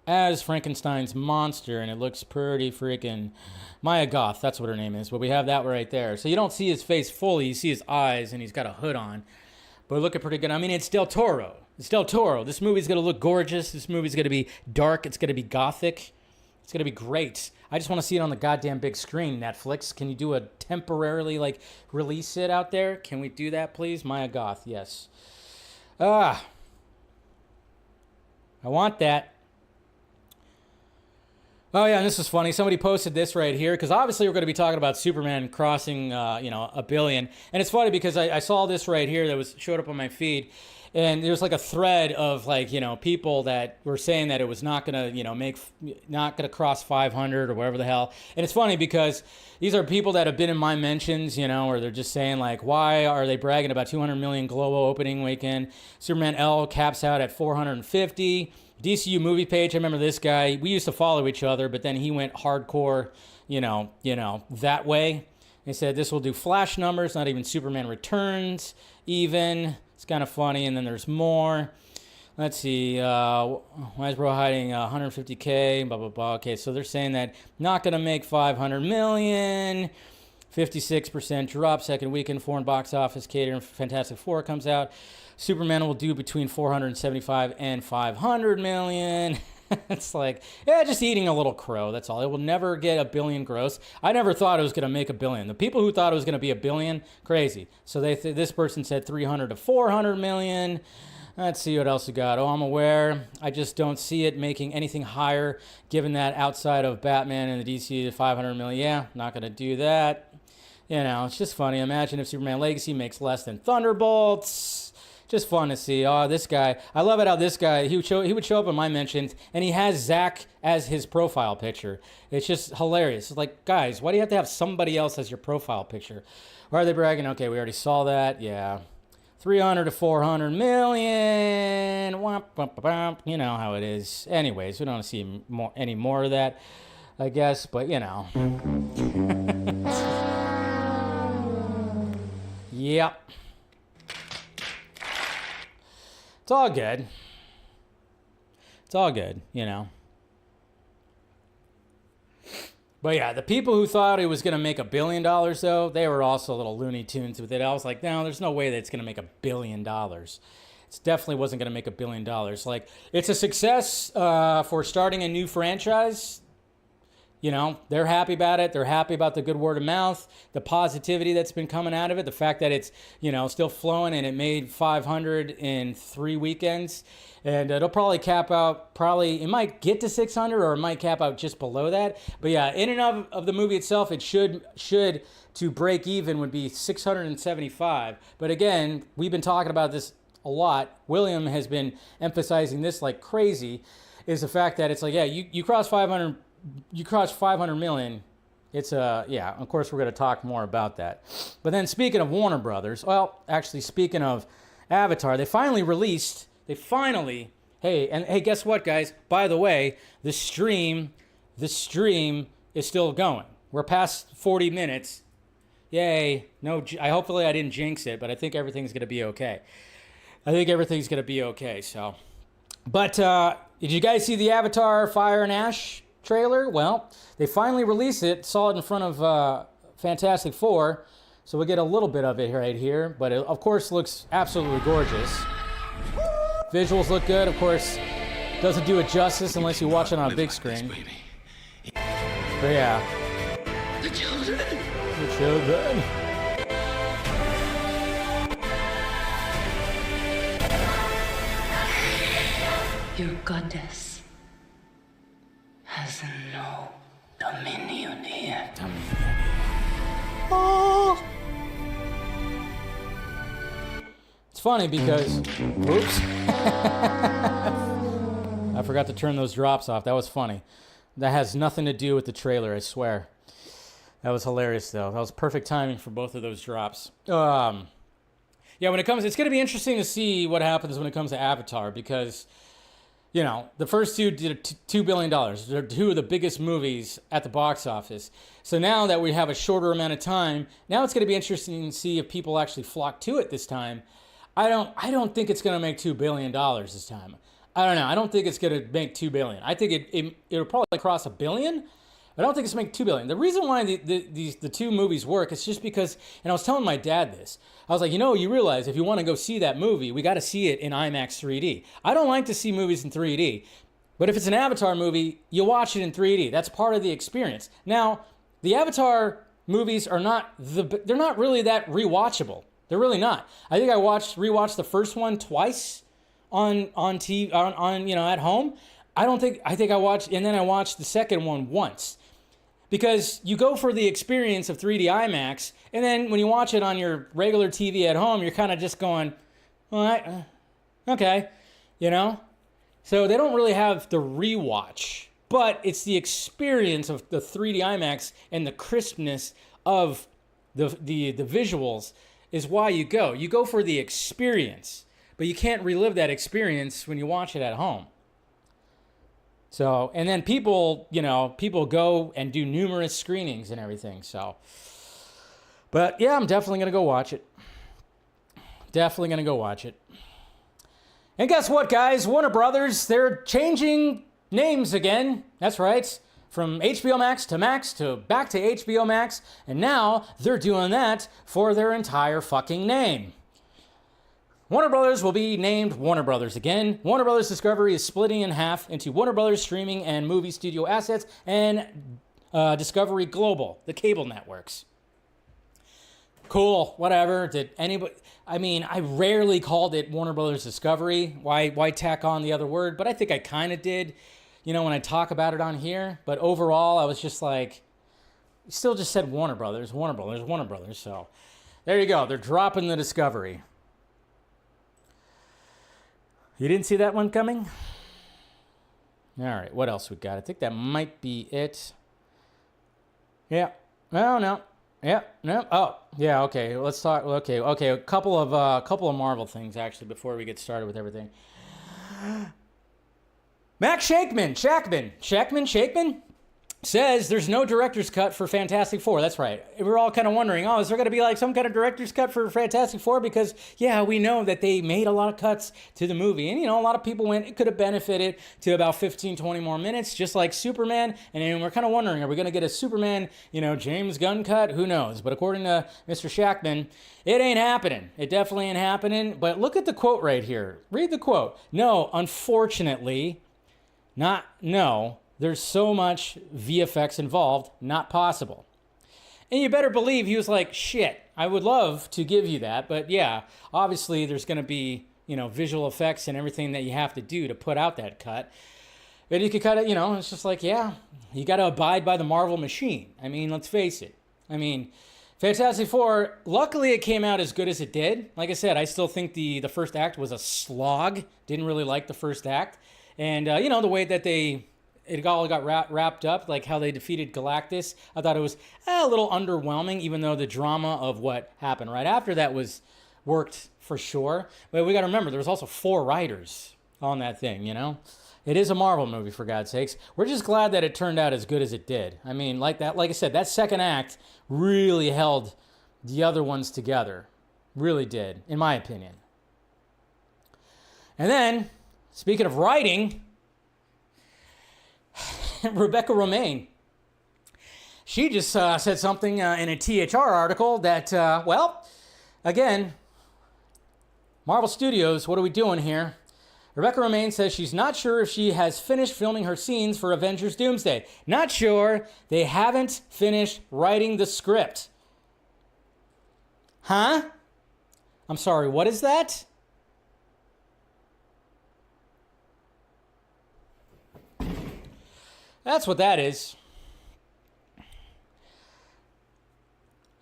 as Frankenstein's monster, and it looks pretty freaking Maya Goth. That's what her name is. But we have that right there. So you don't see his face fully. You see his eyes, and he's got a hood on. But looking pretty good. I mean, it's Del Toro. It's Del Toro. This movie's going to look gorgeous. This movie's going to be dark. It's going to be gothic. It's going to be great. I just want to see it on the goddamn big screen, Netflix. Can you do a temporarily, like, release it out there? Can we do that, please? Maya Goth, yes. I want that. Oh, yeah, and this is funny. Somebody posted this right here, because obviously we're going to be talking about Superman crossing, a billion. And it's funny because I saw this right here that showed up on my feed, and there was like a thread of like, people that were saying that it was not going to, not going to cross 500 or whatever the hell. And it's funny because these are people that have been in my mentions, or they're just saying like, why are they bragging about 200 million global opening weekend? Superman L caps out at 450. DCU movie page, I remember this guy. We used to follow each other, but then he went hardcore, that way. He said this will do Flash numbers, not even Superman Returns, even. It's kind of funny, and then there's more. Let's see. Why is bro hiding 150K? Blah, blah, blah. Okay, so they're saying that not going to make 500 million. 56% drop. Second weekend, foreign box office. Catering. Fantastic Four comes out. Superman will do between 475 and 500 million. It's like, just eating a little crow. That's all. It will never get a billion gross. I never thought it was going to make a billion. The people who thought it was going to be a billion, crazy. So this person said 300 to 400 million. Let's see what else we got. Oh, I'm aware. I just don't see it making anything higher, given that outside of Batman and the DC 500 million. Yeah, not going to do that. It's just funny. Imagine if Superman Legacy makes less than Thunderbolts. Just fun to see. Oh, this guy. I love it how this guy, he would show up in my mentions, and he has Zach as his profile picture. It's just hilarious. It's like, guys, why do you have to have somebody else as your profile picture? Why are they bragging? Okay, we already saw that. Yeah. 300 to 400 million. You know how it is. Anyways, we don't see any more of that, I guess, but Yep. It's all good. It's all good, But yeah, the people who thought it was going to make $1 billion, though, they were also a little Looney Tunes with it. I was like, no, there's no way that it's going to make $1 billion. It definitely wasn't going to make $1 billion. Like, it's a success for starting a new franchise. They're happy about it. They're happy about the good word of mouth, the positivity that's been coming out of it, the fact that it's, still flowing, and it made 500 in 3 weekends. And it'll probably cap out, it might get to 600 or it might cap out just below that. But yeah, in and of the movie itself, it should to break even would be 675. But again, we've been talking about this a lot. William has been emphasizing this like crazy, is the fact that it's like, you cross 500 million. It's of course we're going to talk more about that. But then speaking of Warner Brothers, speaking of Avatar, they finally released, guess what, guys? By the way, the stream is still going. We're past 40 minutes. Yay. No, hopefully I didn't jinx it, but I think everything's going to be okay. So, but did you guys see the Avatar Fire and Ash trailer? Well, they finally released it. Saw it in front of Fantastic Four. So we'll get a little bit of it right here. But it, of course, looks absolutely gorgeous. Visuals look good. Of course, doesn't do it justice unless you watch it on a big screen. But yeah. The children.
Your goddess has no dominion here.
Oh. It's funny because, oops. I forgot to turn those drops off. That was funny. That has nothing to do with the trailer, I swear. That was hilarious, though. That was perfect timing for both of those drops. Yeah, when it comes, it's going to be interesting to see what happens when it comes to Avatar because, you know, the first two did $2 billion. They're two of the biggest movies at the box office. So now that we have a shorter amount of time, now it's going to be interesting to see if people actually flock to it this time. I don't think it's going to make $2 billion this time. I don't know. I don't think it's going to make $2 billion. I think it'll probably cross $1 billion. I don't think it's make $2 billion. The reason why the two movies work is just because, and I was telling my dad this. I was like, you realize if you want to go see that movie, we got to see it in IMAX 3D. I don't like to see movies in 3D, but if it's an Avatar movie, you watch it in 3D. That's part of the experience. Now, the Avatar movies are they're not really that rewatchable. They're really not. I think I rewatched the first one twice on TV at home. I think I watched, and then I watched the second one once. Because you go for the experience of 3D IMAX, and then when you watch it on your regular TV at home, you're kind of just going, well, okay, So they don't really have the rewatch, but it's the experience of the 3D IMAX and the crispness of the visuals is why you go. You go for the experience, but you can't relive that experience when you watch it at home. So, and then people go and do numerous screenings and everything. So, but yeah, I'm definitely going to go watch it. And guess what, guys? Warner Brothers, they're changing names again. That's right. From HBO Max to back to HBO Max. And now they're doing that for their entire fucking name. Warner Brothers will be named Warner Brothers again. Warner Brothers Discovery is splitting in half into Warner Brothers Streaming and Movie Studio Assets and Discovery Global, the cable networks. Cool, whatever. I rarely called it Warner Brothers Discovery. Why tack on the other word? But I think I kind of did, when I talk about it on here. But overall, I was just like, still just said Warner Brothers. So there you go. They're dropping the Discovery. You didn't see that one coming? All right, what else we got? I think that might be it. Yeah. No. Yeah. No. Oh, yeah. Okay. Let's talk. Okay. A couple of Marvel things actually before we get started with everything. Max Shackman says there's no director's cut for Fantastic Four. That's right. We're all kind of wondering, is there going to be like some kind of director's cut for Fantastic Four? Because, yeah, we know that they made a lot of cuts to the movie. And, a lot of people went, it could have benefited to about 15, 20 more minutes, just like Superman. And then we're kind of wondering, are we going to get a Superman, James Gunn cut? Who knows? But according to Mr. Shackman, it ain't happening. It definitely ain't happening. But look at the quote right here. Read the quote. No, unfortunately, no. There's so much VFX involved, not possible. And you better believe he was like, shit, I would love to give you that. But yeah, obviously there's going to be, visual effects and everything that you have to do to put out that cut. But you could cut it, it's just like, yeah, you got to abide by the Marvel machine. Let's face it. Fantastic Four, luckily it came out as good as it did. Like I said, I still think the first act was a slog. Didn't really like the first act. And, the way that it all got wrapped up, like how they defeated Galactus. I thought it was a little underwhelming, even though the drama of what happened right after that worked for sure. But we got to remember, there was also 4 writers on that thing, It is a Marvel movie, for God's sakes. We're just glad that it turned out as good as it did. I mean, like I said, that second act really held the other ones together. Really did, in my opinion. And then, speaking of writing, Rebecca Romijn, she just said something in a THR article that, well, again, Marvel Studios, what are we doing here? Rebecca Romijn says she's not sure if she has finished filming her scenes for Avengers Doomsday. Not sure. They haven't finished writing the script. Huh? I'm sorry, what is that? That's what that is.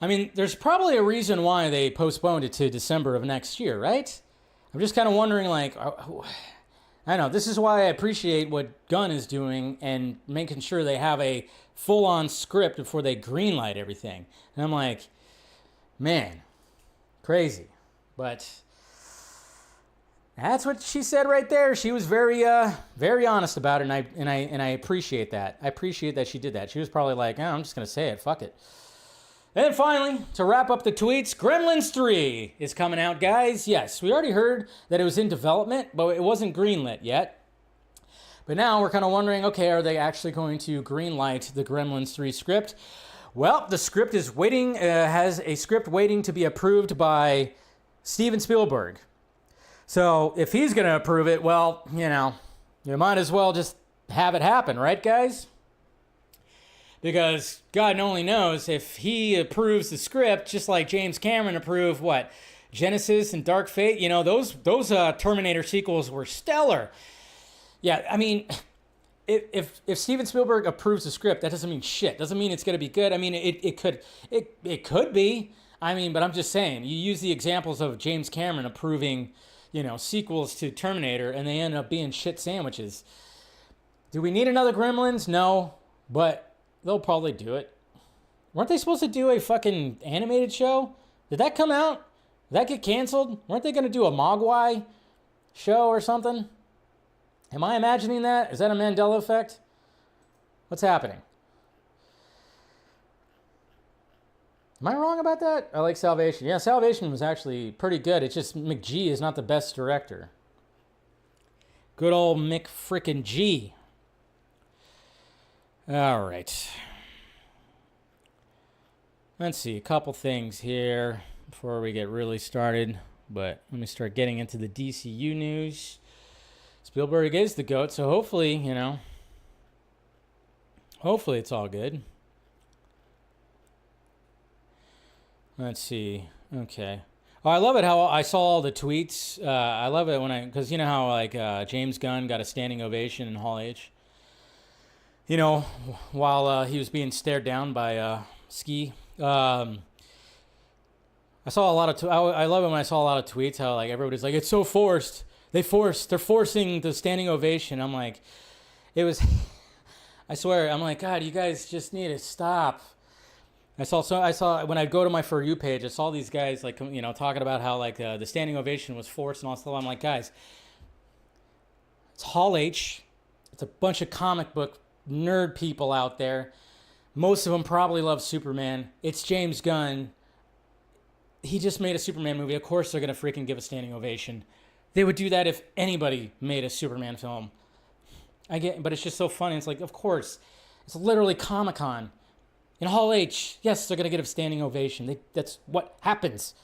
I mean, there's probably a reason why they postponed it to December of next year, right? I'm just kind of wondering, like, I know, this is why I appreciate what Gunn is doing and making sure they have a full-on script before they greenlight everything. And I'm like, man, crazy. But that's what she said right there. She was very, very honest about it, and I appreciate that. I appreciate that she did that. She was probably like, oh, I'm just gonna say it. Fuck it. And then finally, to wrap up the tweets, Gremlins 3 is coming out, guys. Yes, we already heard that it was in development, but it wasn't greenlit yet. But now we're kind of wondering, okay, are they actually going to greenlight the Gremlins 3 script? Well, the script is waiting, has a script waiting to be approved by Steven Spielberg. So if he's going to approve it, well, you know, you might as well just have it happen, right, guys? Because God only knows if he approves the script, just like James Cameron approved, what, Genesis and Dark Fate? You know, those Terminator sequels were stellar. Yeah, I mean, if Steven Spielberg approves the script, that doesn't mean shit. Doesn't mean it's going to be good. I mean, it could be. I mean, but I'm just saying, you use the examples of James Cameron approving, you know, sequels to Terminator, and they end up being shit sandwiches. Do we need another Gremlins? No, but they'll probably do it. Weren't they supposed to do a fucking animated show? Did that come out? Did that get canceled? Weren't they going to do a Mogwai show or something? Am I imagining that? Is that a Mandela effect? What's happening? Am I wrong about that? I like Salvation. Yeah, Salvation was actually pretty good. It's just McG is not the best director. Good old McFrickin' All right. Let's see, a couple things here before we get really started. But let me start getting into the DCU news. Spielberg is the GOAT, so hopefully, you know, hopefully it's all good. Let's see. Okay. Oh, I love it how I saw all the tweets. I love it because you know how like James Gunn got a standing ovation in Hall H. You know, while he was being stared down by Ski. I saw a lot of. I love it when I saw a lot of tweets how like everybody's like, it's so forced. They're forcing the standing ovation. I'm like, it was. I swear, I'm like, God, you guys just need to stop. I saw when I go to my For You page, I saw these guys like, you know, talking about how like the standing ovation was forced and all stuff. I'm like, guys, it's Hall H. It's a bunch of comic book nerd people out there. Most of them probably love Superman. It's James Gunn. He just made a Superman movie. Of course they're going to freaking give a standing ovation. They would do that if anybody made a Superman film. I get, but it's just so funny. It's like, of course. It's literally Comic-Con. In Hall H, yes, they're going to get a standing ovation. That's what happens.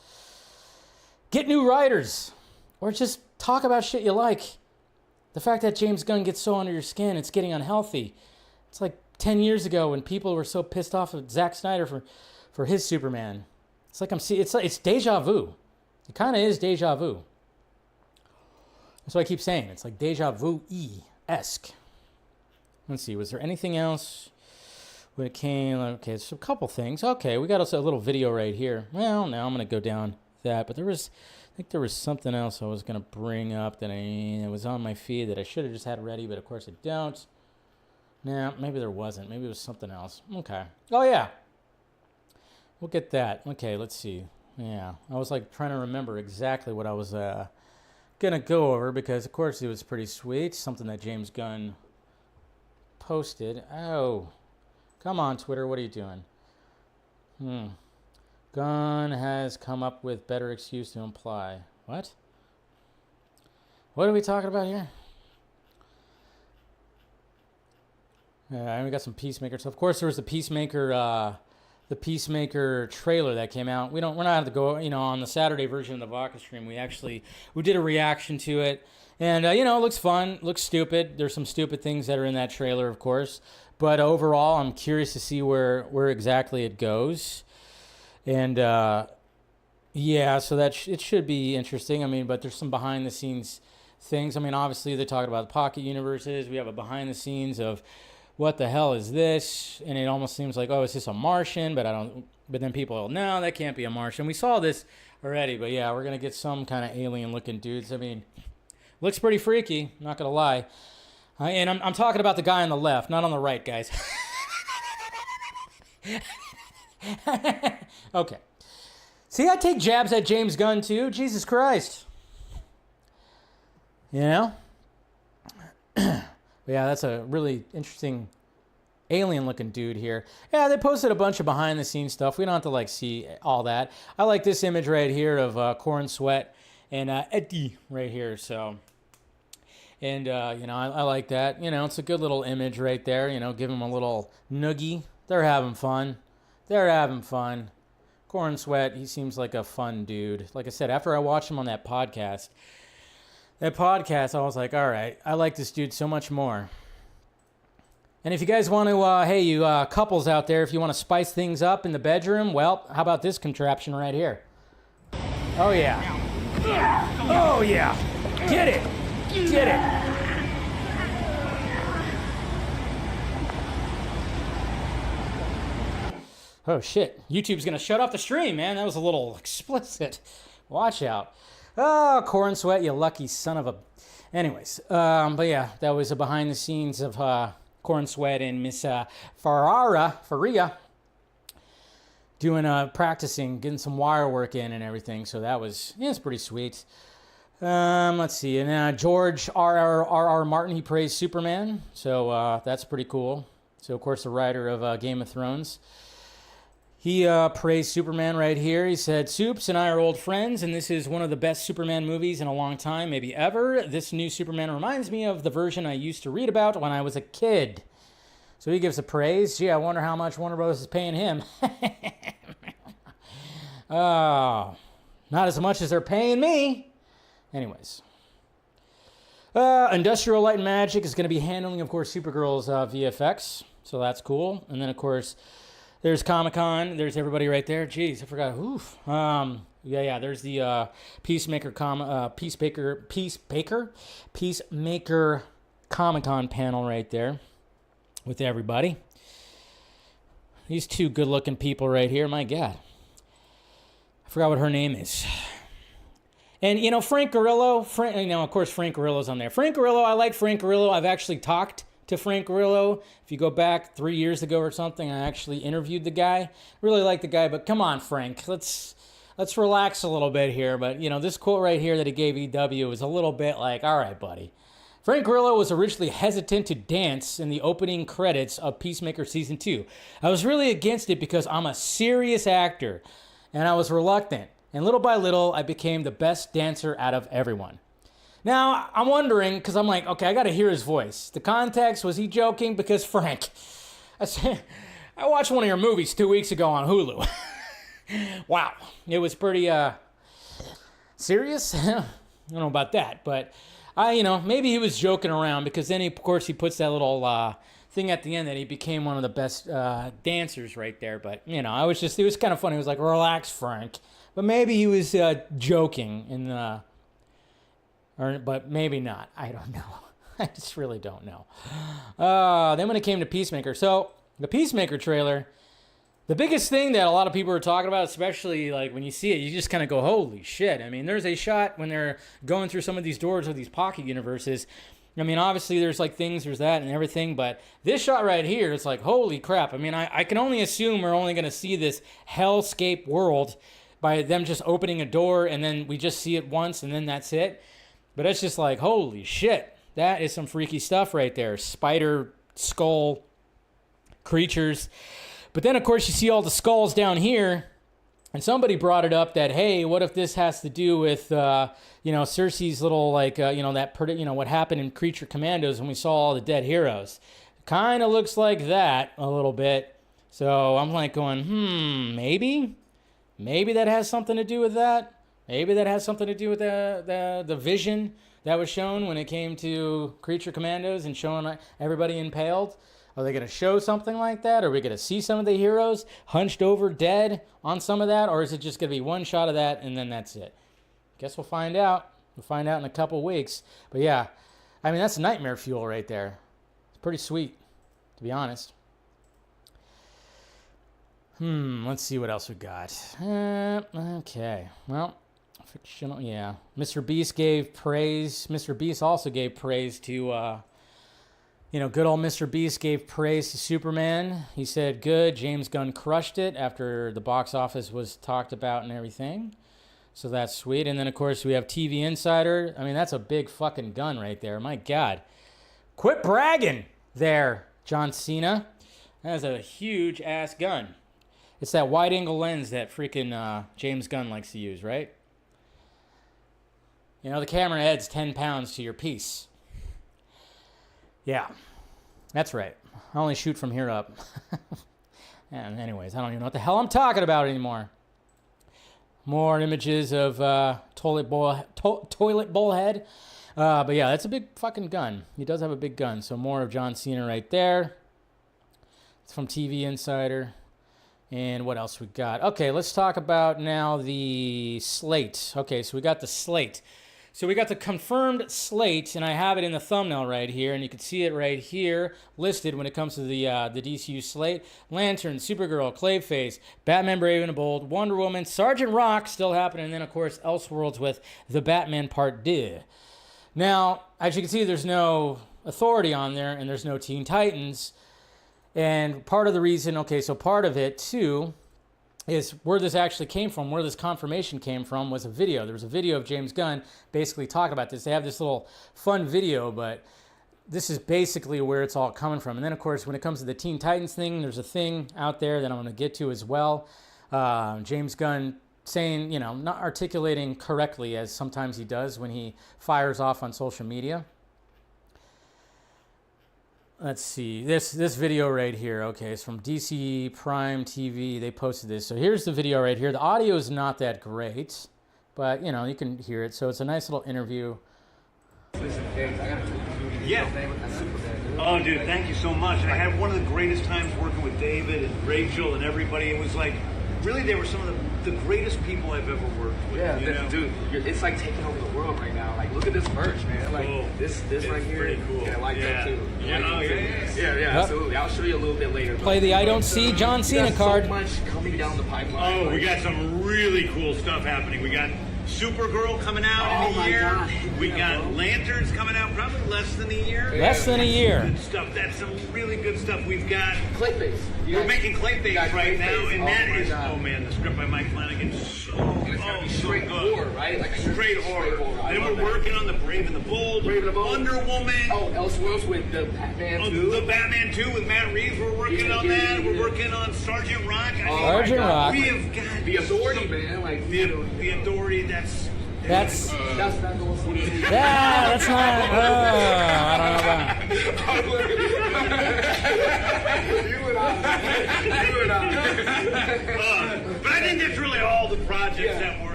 Get new writers. Or just talk about shit you like. The fact that James Gunn gets so under your skin, it's getting unhealthy. It's like 10 years ago when people were so pissed off at Zack Snyder for his Superman. It's like it's deja vu. It kind of is deja vu. That's what I keep saying. It's like deja vu-esque. Let's see, was there anything else when it came? Okay, there's a couple things. Okay, we got also a little video right here. Well, now I'm going to go down that, but I think there was something else I was going to bring up that it was on my feed that I should have just had ready, but of course I don't. No, maybe there wasn't. Maybe it was something else. Okay. Oh, yeah. We'll get that. Okay, let's see. Yeah, I was like trying to remember exactly what I was going gonna go over because, of course, it was pretty sweet. Something that James Gunn posted. Oh, come on, Twitter. What are you doing? Gunn has come up with better excuse to imply. What? What are we talking about here? And we got some Peacemaker. So of course there was the Peacemaker trailer that came out. We're not going to go, on the Saturday version of the Vodka stream. We did a reaction to it, and it looks fun, looks stupid. There's some stupid things that are in that trailer, of course, but overall, I'm curious to see where exactly it goes, and so that it should be interesting. I mean, but there's some behind the scenes things. I mean, obviously they're talking about the pocket universes. We have a behind the scenes of what the hell is this? And it almost seems like, oh, is this a Martian? But then people are, no, that can't be a Martian. We saw this already, but yeah, we're going to get some kind of alien looking dudes. I mean, looks pretty freaky, not going to lie. And I'm talking about the guy on the left, not on the right, guys. Okay. See, I take jabs at James Gunn too. Jesus Christ. Yeah, that's a really interesting alien-looking dude here. Yeah, they posted a bunch of behind-the-scenes stuff. We don't have to, see all that. I like this image right here of Corn Sweat and Eddie right here. So, and, I like that. It's a good little image right there. Give them a little noogie. They're having fun. Corn Sweat, he seems like a fun dude. Like I said, after I watched him on that podcast, I was like, all right, I like this dude so much more. And if you guys want to, you couples out there, if you want to spice things up in the bedroom, well, how about this contraption right here? Oh, yeah. Oh, yeah. Get it. Oh, shit. YouTube's going to shut off the stream, man. That was a little explicit. Watch out. Oh, Corn Sweat, you lucky son of a... Anyways, but yeah, that was a behind the scenes of Corn Sweat and Miss Faria doing practicing, getting some wire work in and everything. So that was, it's pretty sweet. Let's see, and George R.R. Martin, he praised Superman. So that's pretty cool. So, of course, the writer of Game of Thrones. He praised Superman right here. He said, Supes and I are old friends, and this is one of the best Superman movies in a long time, maybe ever. This new Superman reminds me of the version I used to read about when I was a kid. So he gives a praise. Gee, I wonder how much Warner Bros. Is paying him. Oh, not as much as they're paying me. Anyways. Industrial Light and Magic is going to be handling, of course, Supergirl's VFX. So that's cool. And then, of course... There's Comic-Con. There's everybody right there. Jeez, I forgot. Oof. There's the Peacemaker Comic-Con panel right there with everybody. These two good-looking people right here. My God. I forgot what her name is. And, Frank Grillo. Of course, Frank Grillo's on there. Frank Grillo, I like Frank Grillo. I've actually talked to Frank Grillo. If you go back 3 years ago or something, I actually interviewed the guy. Really like the guy, but come on, Frank. Let's relax a little bit here. But, this quote right here that he gave EW is a little bit like, all right, buddy. Frank Grillo was originally hesitant to dance in the opening credits of Peacemaker Season 2. I was really against it because I'm a serious actor, and I was reluctant. And little by little, I became the best dancer out of everyone. Now, I'm wondering, because I'm like, okay, I got to hear his voice. The context, was he joking? Because, Frank, I watched one of your movies 2 weeks ago on Hulu. Wow. It was pretty serious. I don't know about that, but, maybe he was joking around because then, of course, he puts that little thing at the end that he became one of the best dancers right there. But, it was kind of funny. It was like, relax, Frank. But maybe he was joking in but maybe not. I don't know. I just really don't know. Then when it came to Peacemaker. So, the Peacemaker trailer, the biggest thing that a lot of people are talking about, especially when you see it, you just kind of go, holy shit. I mean, there's a shot when they're going through some of these doors of these pocket universes. I mean, obviously there's there's that and everything, but this shot right here, it's like, holy crap. I mean, I can only assume we're only going to see this hellscape world by them just opening a door and then we just see it once and then that's it. But it's just like, holy shit. That is some freaky stuff right there. Spider skull creatures. But then, of course, you see all the skulls down here. And somebody brought it up that, hey, what if this has to do with, Cersei's little, what happened in Creature Commandos when we saw all the dead heroes. Kind of looks like that a little bit. So I'm like going, maybe? Maybe that has something to do with that? Maybe that has something to do with the vision that was shown when it came to Creature Commandos and showing everybody impaled? Are they going to show something like that? Are we going to see some of the heroes hunched over dead on some of that? Or is it just going to be one shot of that and then that's it? Guess we'll find out. We'll find out in a couple weeks. But yeah, I mean, that's nightmare fuel right there. It's pretty sweet, to be honest. Let's see what else we got. Okay, well, fictional, yeah. Mr. Beast gave praise. Mr. Beast also gave praise to... good old Mr. Beast gave praise to Superman. He said, good, James Gunn crushed it after the box office was talked about and everything. So that's sweet. And then, of course, we have TV Insider. I mean, that's a big fucking gun right there. My God. Quit bragging there, John Cena. That is a huge-ass gun. It's that wide-angle lens that freaking James Gunn likes to use, right? The camera adds 10 pounds to your piece. Yeah, that's right. I only shoot from here up. And anyways, I don't even know what the hell I'm talking about anymore. More images of toilet bowl head. But yeah, that's a big fucking gun. He does have a big gun. So more of John Cena right there. It's from TV Insider. And what else we got? Okay, let's talk about now the slate. Okay, so we got the slate. So we got the confirmed slate, and I have it in the thumbnail right here, and you can see it right here listed when it comes to the DCU slate. Lantern, Supergirl, Clayface, Batman Brave and the Bold, Wonder Woman, Sergeant Rock still happening, and then, of course, Elseworlds with the Batman Part 2. Now, as you can see, there's no Authority on there, and there's no Teen Titans. And part of the reason, part of it, too, is where this actually came from, where this confirmation came from was a video. There was a video of James Gunn basically talking about this. They have this little fun video, but this is basically where it's all coming from. And then, of course, when it comes to the Teen Titans thing, there's a thing out there that I'm going to get to as well. James Gunn saying, not articulating correctly as sometimes he does when he fires off on social media. Let's see, this video right here, it's from DC Prime TV. They posted this. So here's the video right here. The audio is not that great, but, you can hear it. So it's a nice little interview.
Yeah. Oh, dude, thank you so much. I had one of the greatest times working with David and Rachel and everybody. It was like, really, they were some of the greatest people I've ever worked with.
Yeah, dude, it's like taking over the world right now. Like, look at this merch, man. Like, this right here.
Pretty cool.
Yeah, I like that too.
Yeah,
absolutely. I'll show you a little bit later.
Play the I Don't See John Cena card.
So much coming down the pipeline.
Oh, we got some really cool stuff happening. We got Supergirl coming out in a year.
God.
We got Lanterns coming out probably less than a year.
Less than a year.
Good stuff. That's some really good stuff. We've got
Clayface.
We're making Clayface right now, and that is
God.
The script by Mike Flanagan
Straight
good.
horror, right? Like
Straight horror. Then we're working on the Brave and the Bold, Wonder Woman.
Oh, Elseworlds with the Batman 2.
The Batman 2 with Matt Reeves. We're working on that. We're working on Sergeant Rock.
Sergeant Rock.
We have got
the Authority, man. Like
the Authority. That's
not going for me.
That's not. I don't know about.
You and I.
But I think that's really all the projects that were,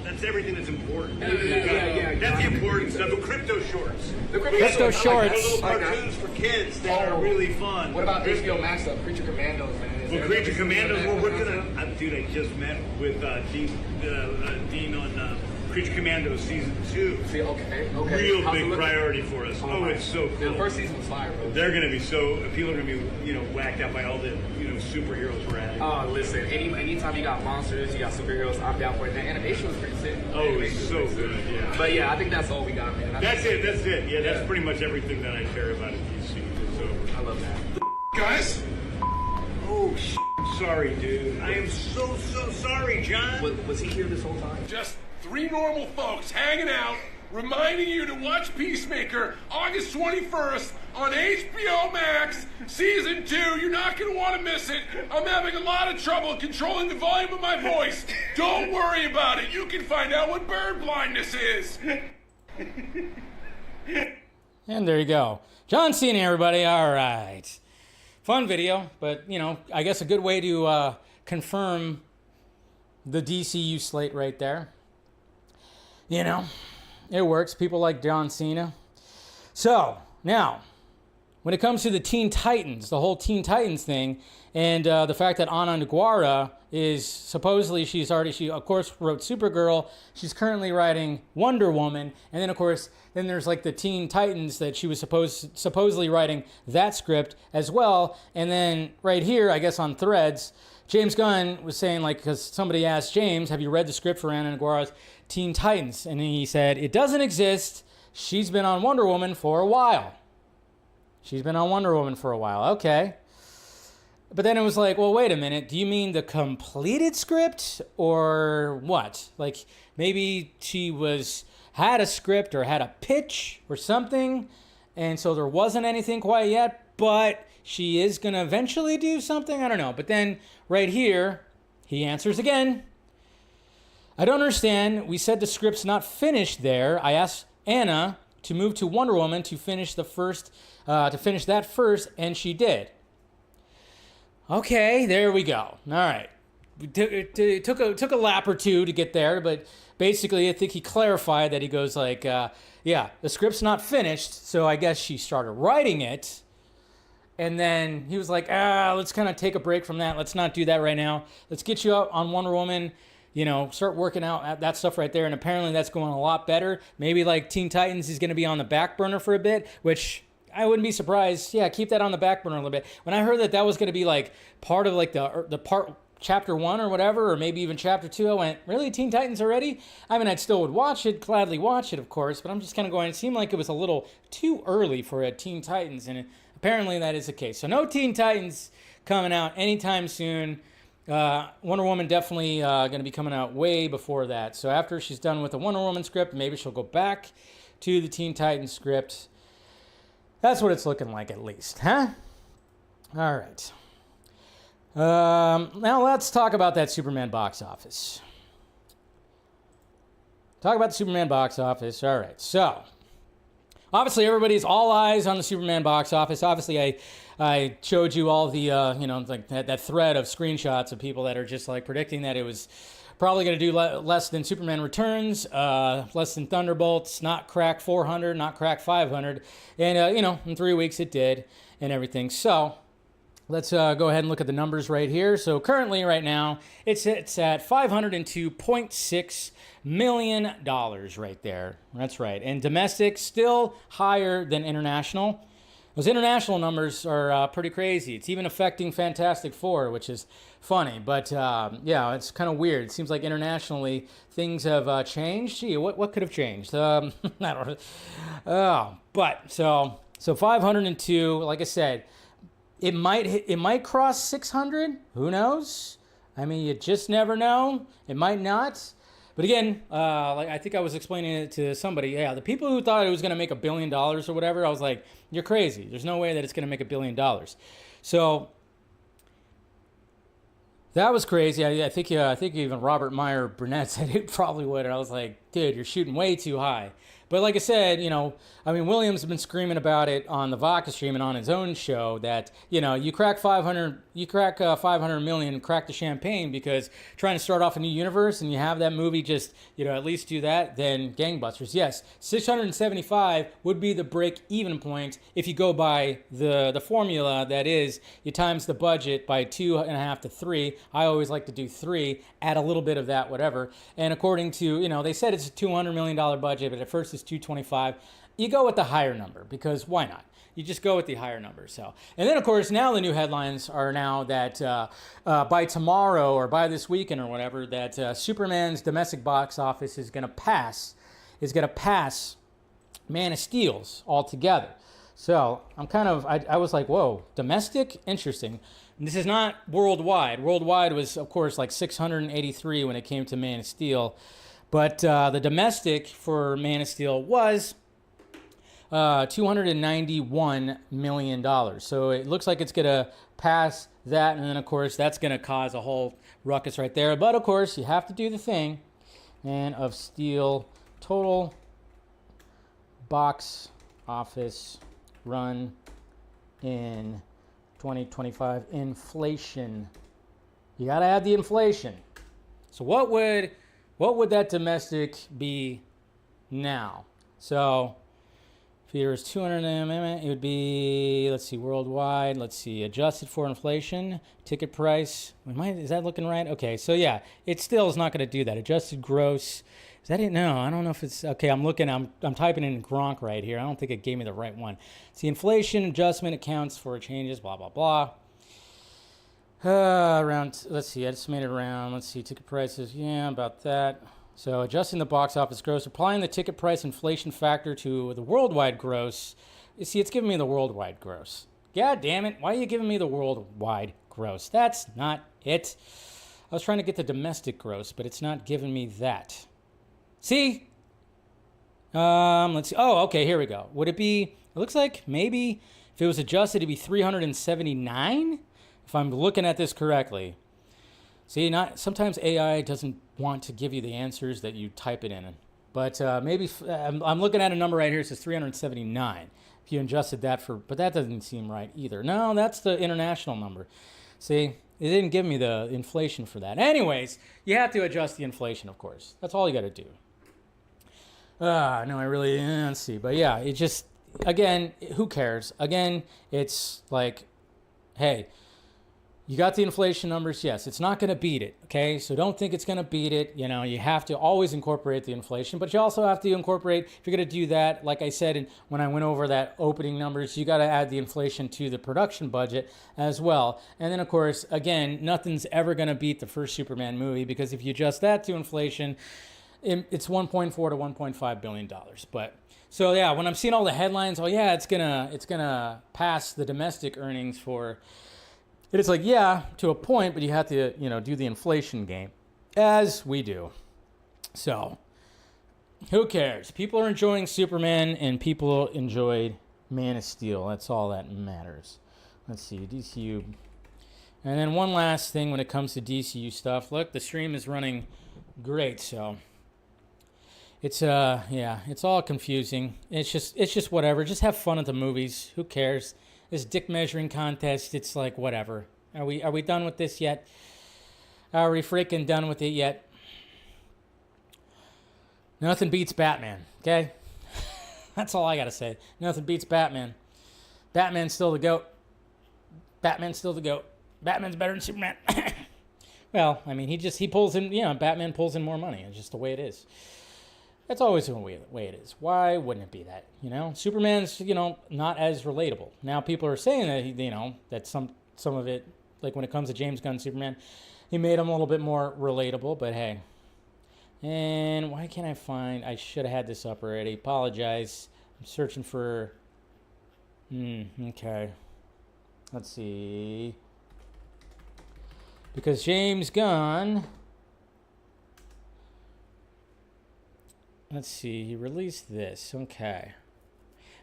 that's everything that's important.
Yeah.
That's the important stuff. The crypto shorts.
Crypto shorts.
Little cartoons for kids that are really fun.
What about HBO Max stuff? Creature Commandos, man.
Well, Creature Commandos, we're working on. Dude, I just met with Dean on Creature Commandos season 2.
See, okay.
Real big priority for us. Oh, it's so cool.
The first season was fire, bro.
They're gonna be people are gonna be, whacked out by all the, superheroes we're adding.
Oh, listen, anytime you got monsters, you got superheroes, I'm down for it. The animation was pretty sick.
Oh, it's so good, yeah.
But yeah, I think that's all we got, man.
That's it. Yeah, that's pretty much everything that I care about at DC. So
I love that.
Guys? Oh, sorry, dude. I am so sorry, John.
Was he here this whole time?
Just 3 normal folks hanging out, reminding you to watch Peacemaker August 21st on HBO Max, Season 2. You're not going to want to miss it. I'm having a lot of trouble controlling the volume of my voice. Don't worry about it. You can find out what bird blindness is.
And there you go. John Cena, everybody. All right. Fun video, but, you know, I guess a good way to confirm the DCU slate right there. You know, it works. People like John Cena. So, now, when it comes to the Teen Titans, the whole Teen Titans thing, and the fact that Ana Naguara is supposedly, she of course wrote Supergirl. She's currently writing Wonder Woman. And then, of course, then there's like the Teen Titans that she was supposedly writing that script as well. And then right here, I guess on Threads, James Gunn was saying, like, because somebody asked James, have you read the script for Ana Naguara's Teen Titans? And he said, it doesn't exist. She's been on Wonder Woman for a while. Okay. But then it was like, well, wait a minute. Do you mean the completed script or what? Like maybe she had a script or had a pitch or something, and so there wasn't anything quite yet, but she is going to eventually do something. I don't know. But then right here, he answers again. I don't understand. We said the script's not finished there. I asked Anna to move to Wonder Woman to finish that first, and she did. Okay, there we go. All right. It took a lap or two to get there, but basically I think he clarified that he goes like, yeah, the script's not finished, so I guess she started writing it. And then he was like, let's kind of take a break from that. Let's not do that right now. Let's get you up on Wonder Woman, you know, start working out that stuff right there. And apparently that's going a lot better. Maybe like Teen Titans is going to be on the back burner for a bit, which I wouldn't be surprised. Yeah, keep that on the back burner a little bit. When I heard that was going to be like part of like the part chapter 1 or whatever, or maybe even chapter 2, I went, really, Teen Titans already? I mean, I still would gladly watch it, of course, but I'm just kind of going, it seemed like it was a little too early for a Teen Titans, and apparently that is the case. So no Teen Titans coming out anytime soon. Wonder Woman definitely going to be coming out way before that. So after she's done with the Wonder Woman script, maybe she'll go back to the Teen Titans script. That's what it's looking like, at least, huh? All right. Now let's talk about that Superman box office. All right. So, obviously, everybody's all eyes on the Superman box office. Obviously, I showed you all the, like that thread of screenshots of people that are just like predicting that it was probably going to do less than Superman Returns, less than Thunderbolts, not crack 400, not crack 500. And, in 3 weeks it did and everything. So let's go ahead and look at the numbers right here. So currently right now, it's at $502.6 million right there. That's right. And domestic still higher than international. Those international numbers are pretty crazy. It's even affecting Fantastic Four, which is funny. But, yeah, it's kind of weird. It seems like internationally things have changed. Gee, what could have changed? I don't know. Oh, but, so 502, like I said, it might cross 600. Who knows? I mean, you just never know. It might not. But again, like I think I was explaining it to somebody. Yeah, the people who thought it was going to make $1 billion or whatever, I was like, you're crazy. There's no way that it's going to make $1 billion. So that was crazy. I think even Robert Meyer Burnett said it probably would. And I was like, dude, you're shooting way too high. But like I said, Williams has been screaming about it on the Vodka stream and on his own show that, you crack 500 million, crack the champagne, because trying to start off a new universe and you have that movie just, at least do that, then gangbusters. Yes, 675 would be the break-even point if you go by the formula that is, you times the budget by 2.5 to 3. I always like to do 3, add a little bit of that, whatever. And according to, they said it's a $200 million budget, but at first it's 225. You go with the higher number, because why not? You just go with the higher number. So, and then of course now the new headlines are now that by tomorrow or by this weekend or whatever, that Superman's domestic box office is going to pass Man of Steel's altogether. So I was like, whoa, domestic, interesting. And this is not worldwide. Worldwide was of course like 683 when it came to Man of Steel. But the domestic for Man of Steel was $291 million. So it looks like it's going to pass that. And then, of course, that's going to cause a whole ruckus right there. But, of course, you have to do the thing. Man of Steel total box office run in 2025. Inflation. You got to add the inflation. So what would that domestic be now? So if it was 200, it would be, let's see, worldwide. Let's see, adjusted for inflation, ticket price. Is that looking right? Okay, so yeah, it still is not going to do that. Adjusted gross. Is that it? No, I don't know if it's okay. I'm typing in Gronk right here. I don't think it gave me the right one. See, inflation adjustment accounts for changes. Blah blah blah. Around, let's see, estimated around, let's see, ticket prices, yeah, about that. So adjusting the box office gross, applying the ticket price inflation factor to the worldwide gross. You see, it's giving me the worldwide gross. God damn it, why are you giving me the worldwide gross? That's not it. I was trying to get the domestic gross, but it's not giving me that. See? Let's see. Oh, okay, here we go. Would it be, it looks like maybe if it was adjusted, it'd be 379? If I'm looking at this correctly. See, sometimes AI doesn't want to give you the answers that you type it in. But maybe, I'm looking at a number right here, it says 379. If you adjusted that but that doesn't seem right either. No, that's the international number. See, it didn't give me the inflation for that. Anyways, you have to adjust the inflation, of course. That's all you got to do. No, I really, let's see. But yeah, it just, again, who cares? Again, it's like, hey, you got the inflation numbers. Yes, it's not going to beat it. Okay, so don't think it's going to beat it. You know, you have to always incorporate the inflation, but you also have to incorporate, if you're going to do that, like I said when I went over that opening numbers, you got to add the inflation to the production budget as well. And then, of course, again, nothing's ever going to beat the first Superman movie, because if you adjust that to inflation, it's 1.4 to 1.5 billion dollars. But so yeah, when I'm seeing all the headlines, oh yeah, it's gonna pass the domestic earnings for. It's like, yeah, to a point, but you have to, do the inflation game, as we do. So, who cares? People are enjoying Superman, and people enjoyed Man of Steel. That's all that matters. Let's see, DCU. And then one last thing when it comes to DCU stuff. Look, the stream is running great, so it's it's all confusing. It's just whatever. Just have fun at the movies. Who cares? This dick measuring contest, it's like whatever. Are we done with this yet? Are we freaking done with it yet? Nothing beats Batman, okay? That's all I gotta say. Nothing beats Batman. Batman's still the GOAT. Batman's still the GOAT. Batman's better than Superman. Well, I mean, he pulls in, Batman pulls in more money. It's just the way it is. That's always the way it is. Why wouldn't it be that? Superman's, not as relatable. Now people are saying that, that some of it, like when it comes to James Gunn Superman, he made him a little bit more relatable, but hey. And why can't I find, I should have had this up already. Apologize. I'm searching for, okay. Let's see. Because James Gunn, let's see, he released this, okay.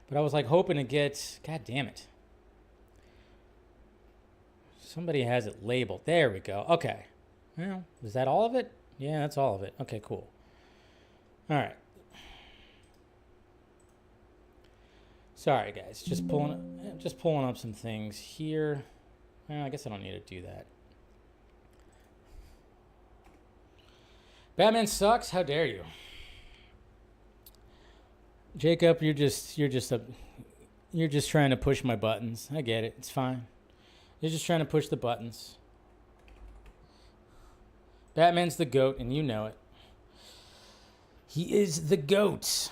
But I was like hoping to get, god damn it. Somebody has it labeled. There we go. Okay. Well, is that all of it? Yeah, that's all of it. Okay, cool. All right. Sorry, guys. Just pulling up some things here. Well, I guess I don't need to do that. Batman sucks. How dare you? Jacob, you're just trying to push my buttons. I get it. It's fine. You're just trying to push the buttons. Batman's the GOAT, and you know it. He is the GOAT.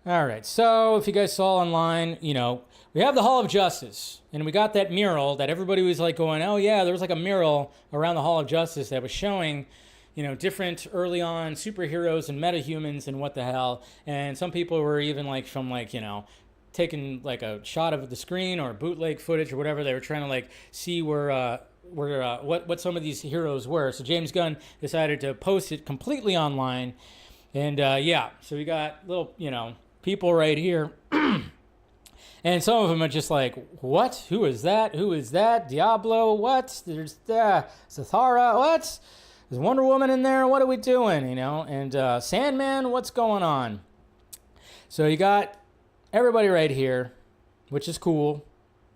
All right. So if you guys saw online, we have the Hall of Justice, and we got that mural that everybody was like going, oh yeah, there was like a mural around the Hall of Justice that was showing different early on superheroes and metahumans and what the hell. And some people were even taking like a shot of the screen or bootleg footage or whatever. They were trying to see where what some of these heroes were. So James Gunn decided to post it completely online, and so we got little people right here, and some of them are just like, what? Who is that? Who is that? Diablo? What? There's Zathara? What? There's Wonder Woman in there. What are we doing? And Sandman. What's going on? So you got everybody right here, which is cool.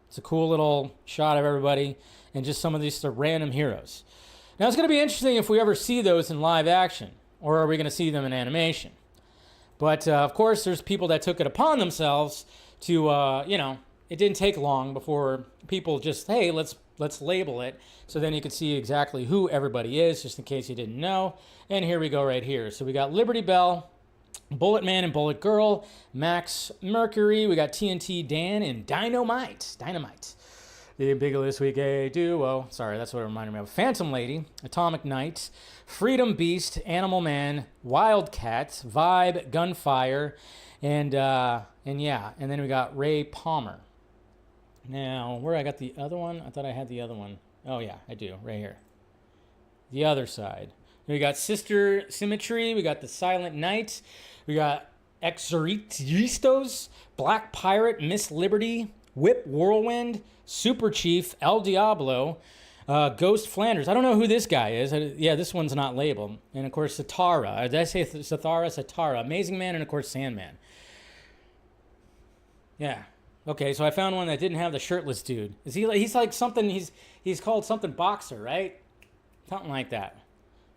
It's a cool little shot of everybody and just some of these random heroes. Now, it's going to be interesting if we ever see those in live action, or are we going to see them in animation? But, of course, there's people that took it upon themselves to, it didn't take long before people just, hey, let's label it, so then you can see exactly who everybody is, just in case you didn't know. And here we go right here. So we got Liberty Bell, Bullet Man and Bullet Girl, Max Mercury, we got TNT Dan, and Dynamite. The biggest weekday duo. Sorry, that's what it reminded me of. Phantom Lady, Atomic Knight, Freedom Beast, Animal Man, Wildcat, Vibe, Gunfire, and then we got Ray Palmer. Now, where I got the other one? I thought I had the other one. Oh yeah, I do, right here. The other side. We got Sister Symmetry, we got the Silent Knight, we got Exorcistos, Black Pirate, Miss Liberty, Whip Whirlwind, Super Chief, El Diablo, Ghost Flanders. I don't know who this guy is. This one's not labeled. And of course, Satara. Did I say Satara? Amazing Man, and of course, Sandman. Yeah. Okay, so I found one that didn't have the shirtless dude. He's like something, he's called something Boxer, right? Something like that.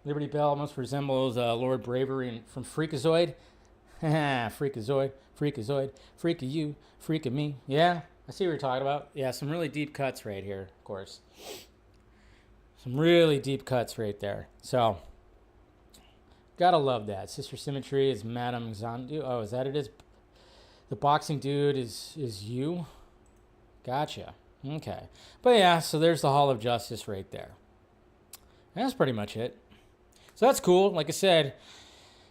Liberty Bell almost resembles Lord Bravery from Freakazoid. Freakazoid, freak of you, freak of me. Yeah, I see what you're talking about. Yeah, some really deep cuts right here, of course. Some really deep cuts right there. So, gotta love that. Sister Symmetry is Madame Zandu. Oh, is that it is? The boxing dude is you? Gotcha. Okay. But yeah, so there's the Hall of Justice right there. That's pretty much it. So that's cool. Like I said,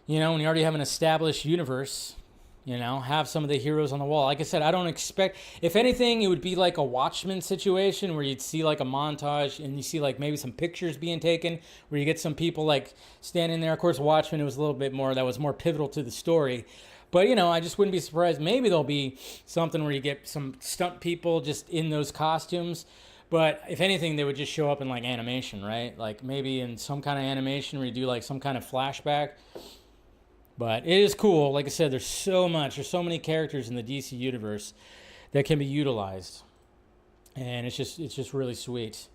when you already have an established universe, have some of the heroes on the wall. Like I said, I don't expect, if anything, it would be like a Watchmen situation where you'd see like a montage and you see like maybe some pictures being taken where you get some people like standing there. Of course, Watchmen, it was a little bit more, that was more pivotal to the story. But, I just wouldn't be surprised. Maybe there'll be something where you get some stunt people just in those costumes. But if anything, they would just show up in like animation, right? Like maybe in some kind of animation where you do like some kind of flashback. But it is cool. Like I said, there's so many characters in the DC universe that can be utilized. And it's just really sweet.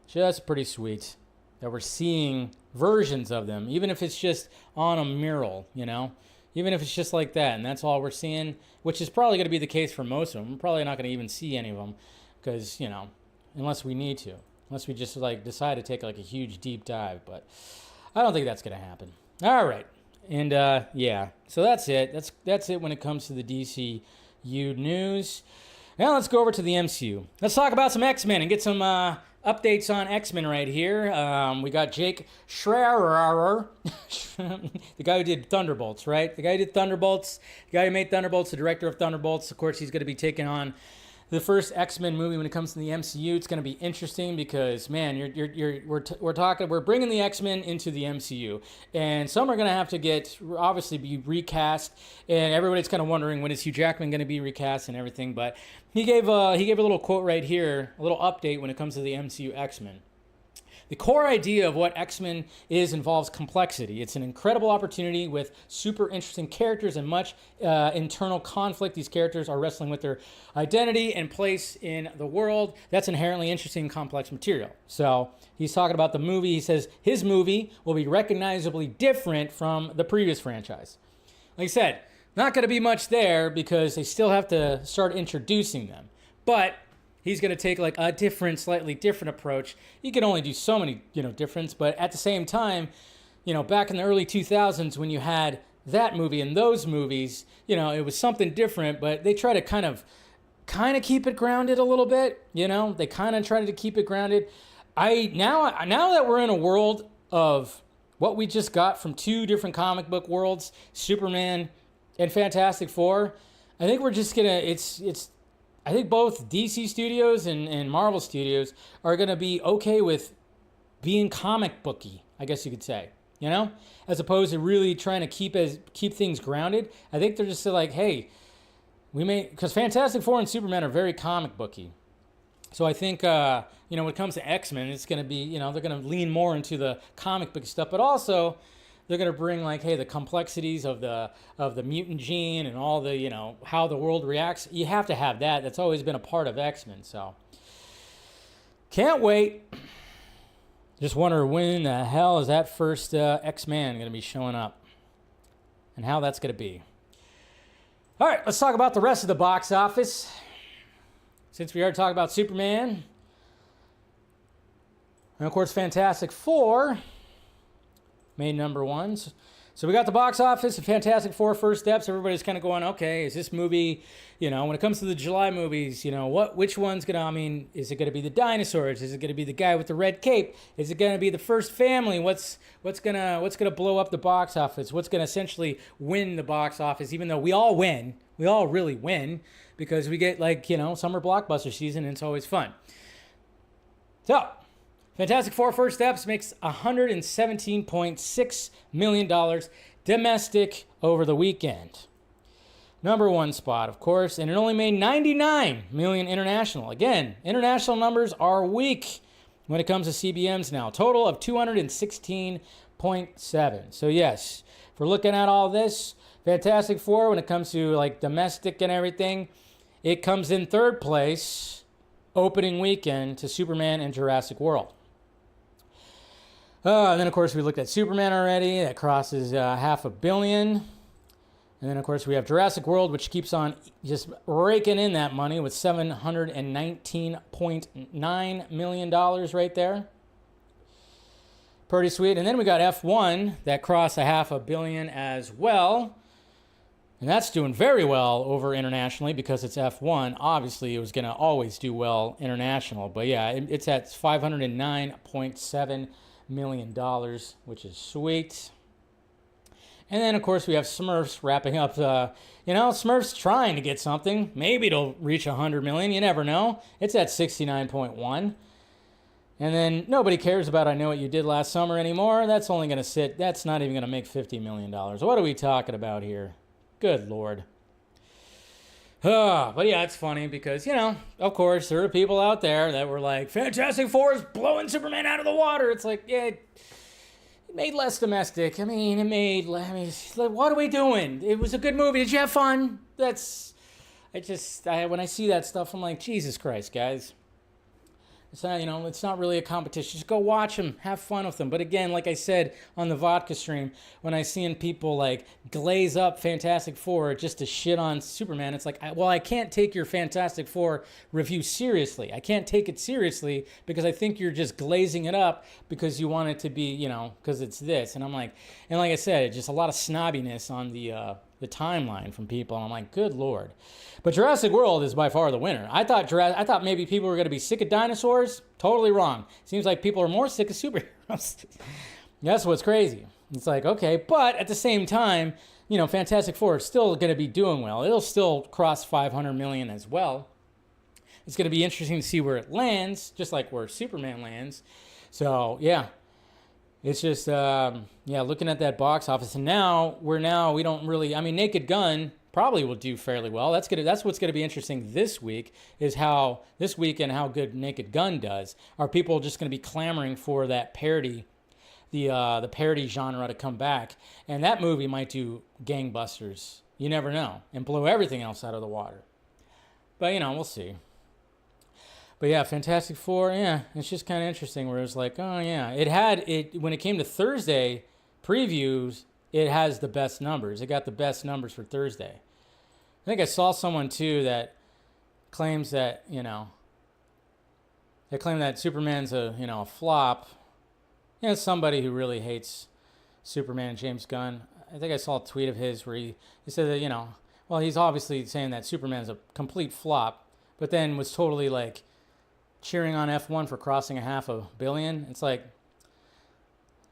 Just pretty sweet that we're seeing versions of them, even if it's just on a mural, even if it's just like that. And that's all we're seeing, which is probably going to be the case for most of them. We're probably not going to even see any of them because, unless we need to, unless we just like decide to take like a huge deep dive. But I don't think that's going to happen. All right. And so that's it. That's it when it comes to the DCU news. Now let's go over to the MCU. Let's talk about some X-Men and get some updates on X-Men right here. We got Jake Schreier, the guy who did Thunderbolts, right? The guy who did Thunderbolts, the guy who made Thunderbolts, the director of Thunderbolts. Of course, he's going to be taking on the first X-Men movie when it comes to the MCU. It's going to be interesting because, man, we're bringing the X-Men into the MCU, and some are going to have to obviously be recast, and everybody's kind of wondering when is Hugh Jackman going to be recast and everything. But he gave a little quote right here, a little update when it comes to the MCU X-Men. The core idea of what X-Men is involves complexity. It's an incredible opportunity with super interesting characters and much internal conflict. These characters are wrestling with their identity and place in the world. That's inherently interesting and complex material. So he's talking about the movie. He says his movie will be recognizably different from the previous franchise. Like I said, not going to be much there because they still have to start introducing them. But he's going to take like a slightly different approach. You can only do so many, difference. But at the same time, back in the early 2000s when you had that movie and those movies, it was something different. But they try to kind of keep it grounded a little bit. They kind of tried to keep it grounded. Now that we're in a world of what we just got from two different comic book worlds, Superman and Fantastic Four, I think we're just gonna. I think both DC Studios and Marvel Studios are going to be okay with being comic booky, I guess you could say, you know, as opposed to really trying to keep things grounded. I think they're just like, hey, because Fantastic Four and Superman are very comic booky. So I think, when it comes to X-Men, it's going to be, they're going to lean more into the comic book stuff, but also they're going to bring like, hey, the complexities of the mutant gene and all the, how the world reacts. You have to have that. That's always been a part of X-Men. So can't wait. Just wonder when the hell is that first X-Man going to be showing up and how that's going to be. All right, let's talk about the rest of the box office. Since we already talked about Superman. And of course, Fantastic Four made number one. So we got the box office of Fantastic Four first steps. Everybody's kind of going, okay, is this movie, when it comes to the July movies, which one's going to, is it going to be the dinosaurs? Is it going to be the guy with the red cape? Is it going to be the first family? What's going to blow up the box office? What's going to essentially win the box office, even though we all win? We all really win because we get summer blockbuster season and it's always fun. So, Fantastic Four First Steps makes $117.6 million domestic over the weekend. Number one spot, of course, and it only made $99 million international. Again, international numbers are weak when it comes to CBMs now. Total of $216.7. So yes, if we're looking at all this, Fantastic Four, when it comes to domestic and everything, it comes in third place opening weekend to Superman and Jurassic World. And then, of course, we looked at Superman already. That crosses $500 million. And then, of course, we have Jurassic World, which keeps on just raking in that money with $719.9 million right there. Pretty sweet. And then we got F1 that crossed $500 million as well. And that's doing very well over internationally because it's F1. Obviously, it was going to always do well international. But yeah, it's at $509.7 million, which is sweet. And then, of course, we have Smurfs wrapping up. Smurfs trying to get something. Maybe it'll reach 100 million. You never know. It's at 69.1. And then nobody cares about I Know What You Did Last Summer anymore. That's only going to sit. That's not even going to make $50 million. What are we talking about here? Good Lord. But yeah, it's funny because, of course, there are people out there that were like, Fantastic Four is blowing Superman out of the water. It's like, yeah, it made less domestic. What are we doing? It was a good movie. Did you have fun? When I see that stuff, I'm like, Jesus Christ, guys. It's not, it's not really a competition. Just go watch them, have fun with them. But again, like I said on the vodka stream, when I seen people glaze up Fantastic Four just to shit on Superman, it's like, I can't take your Fantastic Four review seriously. I can't take it seriously because I think you're just glazing it up because you want it to be, because it's this. And I'm like, and like I said, just a lot of snobbiness on the timeline from people. And I'm like, good Lord. But Jurassic World is by far the winner. I thought maybe people were going to be sick of dinosaurs. Totally wrong. Seems like people are more sick of superheroes. That's what's crazy. It's like, okay, but at the same time, Fantastic Four is still going to be doing well. It'll still cross 500 million as well. It's going to be interesting to see where it lands, just like where Superman lands. So, yeah. It's just, looking at that box office. And now, we don't really, Naked Gun probably will do fairly well. That's what's going to be interesting this week is how good Naked Gun does. Are people just going to be clamoring for that parody, the parody genre to come back? And that movie might do gangbusters. You never know. And blow everything else out of the water. But, we'll see. But yeah, Fantastic Four, yeah, it's just kind of interesting where it's like, oh yeah, when it came to Thursday previews, it has the best numbers. It got the best numbers for Thursday. I think I saw someone too that claims that, they claim that Superman's a flop. Somebody who really hates Superman and James Gunn. I think I saw a tweet of his where he said that, he's obviously saying that Superman's a complete flop, but then was totally cheering on F1 for crossing $500 million. It's like,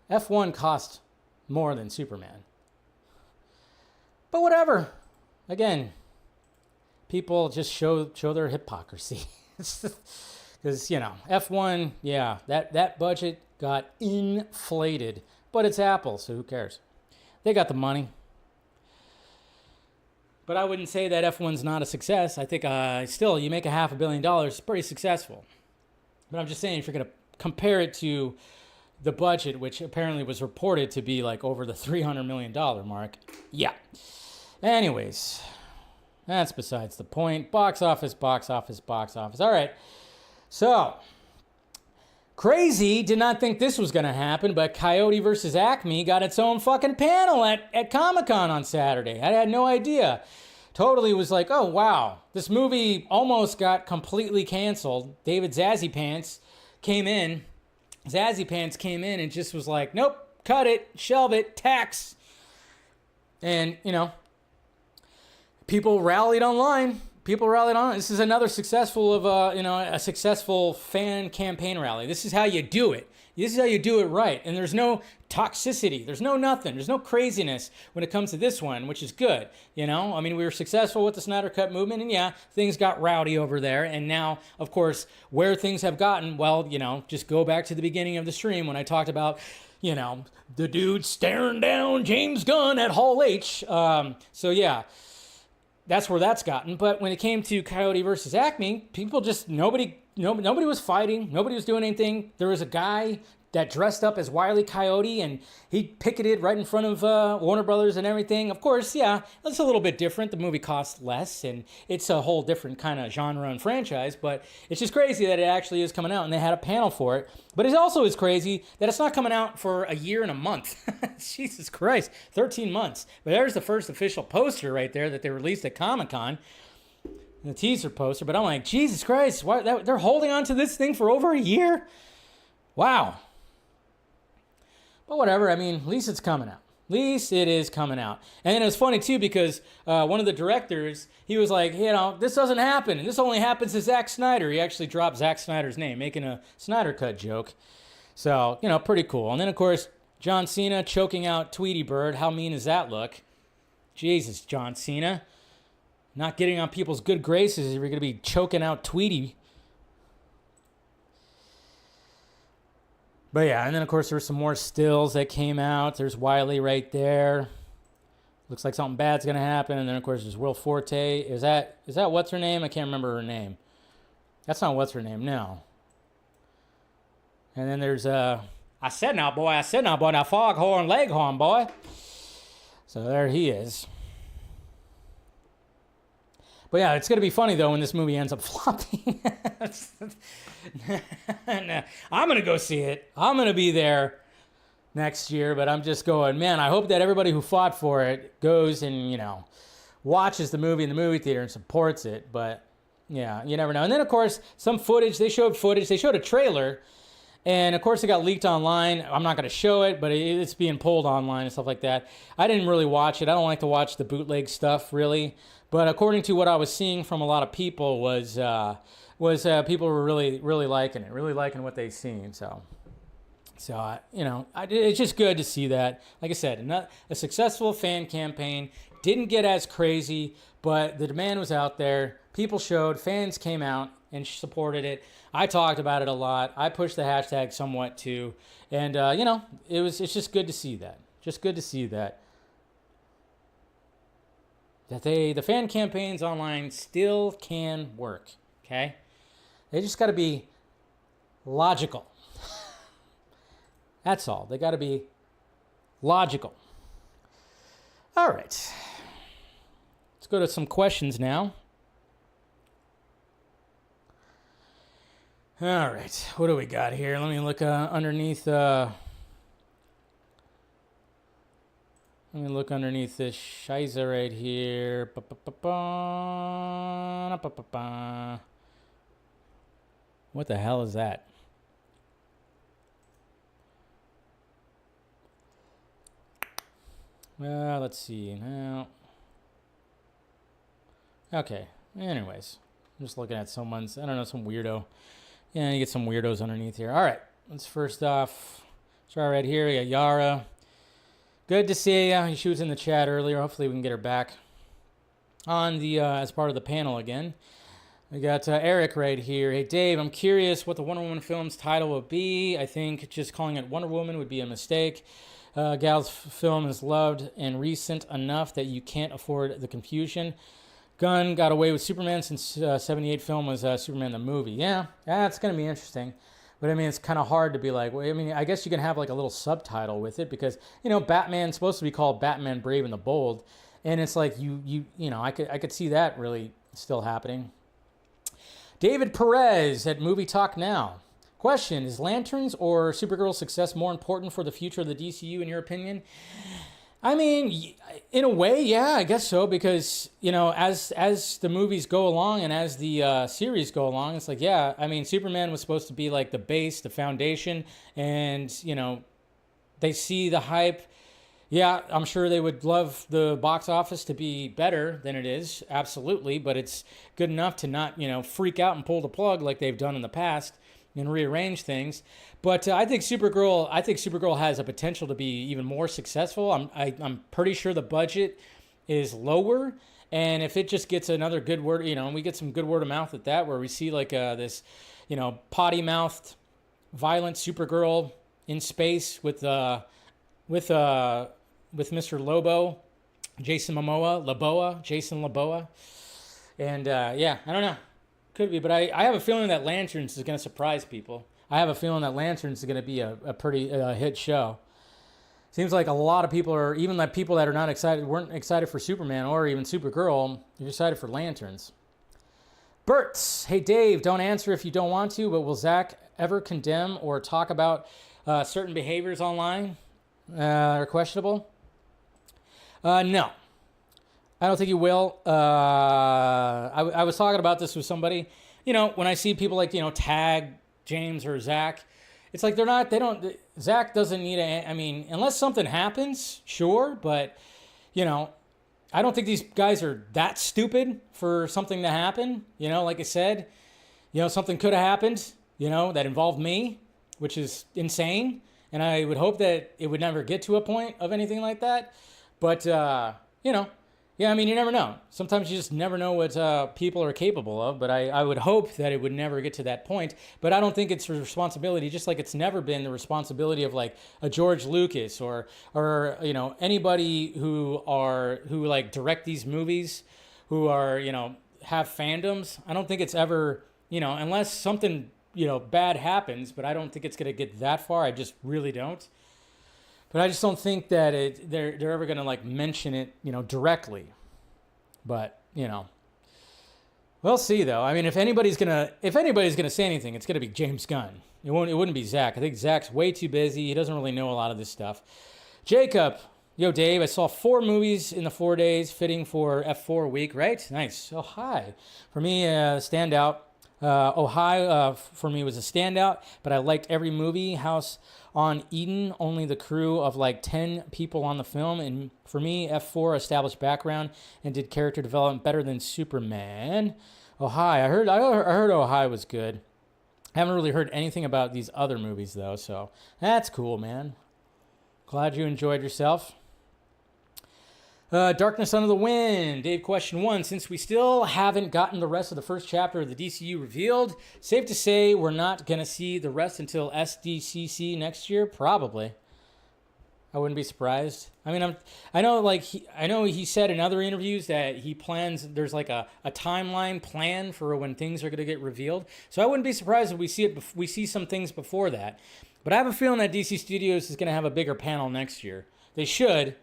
F1 cost more than Superman. But whatever. Again, people just show their hypocrisy. Because, you know, F1, yeah, that budget got inflated. But it's Apple, so who cares? They got the money. But I wouldn't say that F1's not a success. I think still, you make $500 million, it's pretty successful. But I'm just saying, if you're going to compare it to the budget, which apparently was reported to be like over the $300 million mark, yeah. Anyways, that's besides the point. Box office. All right. So, Crazy did not think this was going to happen, but Coyote versus Acme got its own fucking panel at Comic-Con on Saturday. I had no idea. Totally was like, oh, wow. This movie almost got completely canceled. David Zazzy Pants came in and just was like, nope, cut it, shelve it, tax. And, you know, people rallied online. This is another successful a successful fan campaign rally. This is how you do it. This is how you do it right. And there's no toxicity. There's no nothing. There's no craziness when it comes to this one, which is good. You know, I mean, we were successful with the Snyder Cut movement, and yeah, things got rowdy over there. And now, of course, where things have gotten, well, you know, just go back to the beginning of the stream when I talked about, you know, the dude staring down James Gunn at Hall H. So yeah. That's where that's gotten. But when it came to Coyote versus Acme, people just, nobody was fighting. Nobody was doing anything. There was a guy that dressed up as Wile E. Coyote, and he picketed right in front of Warner Brothers and everything. Of course, yeah, it's a little bit different. The movie costs less, and it's a whole different kind of genre and franchise, but it's just crazy that it actually is coming out, and they had a panel for it. But it also is crazy that it's not coming out for a year and a month. Jesus Christ, 13 months. But there's the first official poster right there that they released at Comic-Con, the teaser poster. But I'm like, Jesus Christ, they're holding on to this thing for over a year? Wow. But whatever, I mean, at least it's coming out. At least it is coming out. And then it was funny, too, because one of the directors, he was like, you know, this doesn't happen. And this only happens to Zack Snyder. He actually dropped Zack Snyder's name, making a Snyder Cut joke. So, you know, pretty cool. And then, of course, John Cena choking out Tweety Bird. How mean does that look? Jesus, John Cena. Not getting on people's good graces if you're going to be choking out Tweety. But yeah, and then of course there were some more stills that came out. There's Wiley right there. Looks like something bad's gonna happen. And then of course there's Will Forte. Is that what's her name? I can't remember her name. That's not what's her name, no. And then there's I said now boy, now Foghorn Leghorn boy. So there he is. But yeah, it's going to be funny, though, when this movie ends up flopping. I'm going to go see it. I'm going to be there next year, but I'm just going, man, I hope that everybody who fought for it goes and, you know, watches the movie in the movie theater and supports it. But, yeah, you never know. And then, of course, some footage. They showed a trailer. And, of course, it got leaked online. I'm not going to show it, but it's being pulled online and stuff like that. I didn't really watch it. I don't like to watch the bootleg stuff, really. But according to what I was seeing from a lot of people was people were really, really liking it, really liking what they've seen. So you know, it's just good to see that. Like I said, a successful fan campaign. Didn't get as crazy, but the demand was out there. People showed, fans came out and supported it. I talked about it a lot. I pushed the hashtag somewhat too. And, you know, it's just good to see that. Just good to see that. That the fan campaigns online still can work, okay? They just got to be logical. That's all. They got to be logical. All right. Let's go to some questions now. All right. What do we got here? Let me look underneath... Let me look underneath this shiza right here. What the hell is that? Well, let's see. Now. Okay. Anyways. I'm just looking at someone's, I don't know, some weirdo. Yeah, you get some weirdos underneath here. All right. Let's first off, start right here. We got Yara. Good to see you. She was in the chat earlier. Hopefully we can get her back. on the as part of the panel again. We got Eric right here. Hey, Dave, I'm curious what the Wonder Woman film's title would be. I think just calling it Wonder Woman would be a mistake. Gal's film is loved and recent enough that you can't afford the confusion. Gunn got away with Superman since 78 film was Superman the movie. Yeah, that's going to be interesting. But, I mean, it's kind of hard to be like, well, I mean, I guess you can have like a little subtitle with it because, you know, Batman's supposed to be called Batman Brave and the Bold. And it's like, you know, I could see that really still happening. David Perez at Movie Talk Now. Question, is Lanterns or Supergirl's success more important for the future of the DCU in your opinion? I mean, in a way, yeah, I guess so, because, you know, as the movies go along and as the series go along, it's like, yeah, I mean, Superman was supposed to be like the base, the foundation, and, you know, they see the hype. Yeah, I'm sure they would love the box office to be better than it is, absolutely, but it's good enough to not, you know, freak out and pull the plug like they've done in the past and rearrange things. But I think Supergirl has a potential to be even more successful. I'm pretty sure the budget is lower, and if it just gets another good word, you know, and we get some good word of mouth at that, where we see like this, you know, potty-mouthed, violent Supergirl in space with Mr. Lobo, Jason Laboa, and yeah, I don't know. Could be, but I have a feeling that Lanterns is going to surprise people. I have a feeling that Lanterns is going to be a pretty hit show. Seems like a lot of people are, even like people that are not excited, weren't excited for Superman or even Supergirl, you're excited for Lanterns. Bert, hey Dave, don't answer if you don't want to, but will Zach ever condemn or talk about certain behaviors online are questionable? No. I don't think he will. I was talking about this with somebody. You know, when I see people like, you know, tag James or Zach, it's like Zach doesn't need I mean, unless something happens, sure, but, you know, I don't think these guys are that stupid for something to happen. You know, like I said, you know, something could have happened, you know, that involved me, which is insane. And I would hope that it would never get to a point of anything like that. But, you know, yeah, I mean, you never know. Sometimes you just never know what people are capable of. But I would hope that it would never get to that point. But I don't think it's a responsibility, just like it's never been the responsibility of like a George Lucas or you know, anybody who like direct these movies, who are, you know, have fandoms. I don't think it's ever, you know, unless something, you know, bad happens. But I don't think it's going to get that far. I just really don't. But I just don't think that they're ever going to like mention it, you know, directly. But, you know, we'll see though. I mean, if anybody's going to say anything, it's going to be James Gunn. It wouldn't be Zach. I think Zach's way too busy. He doesn't really know a lot of this stuff. Jacob, yo Dave, I saw 4 movies in the 4 days, fitting for F4 week, right? Nice. Oh, hi. For me, standout. For me was a standout, but I liked every movie. House on Eden, only the crew of like 10 people on the film, and for me, F4 established background and did character development better than Superman. Oh, hi. I heard Oh, hi was good. I haven't really heard anything about these other movies though, so that's cool, man. Glad you enjoyed yourself. Darkness Under the Wind. Dave, question 1. Since we still haven't gotten the rest of the first chapter of the DCU revealed, safe to say we're not going to see the rest until SDCC next year? Probably. I wouldn't be surprised. I mean, I know he said in other interviews that he plans, there's like a timeline plan for when things are going to get revealed. So I wouldn't be surprised if we see some things before that. But I have a feeling that DC Studios is going to have a bigger panel next year. They should.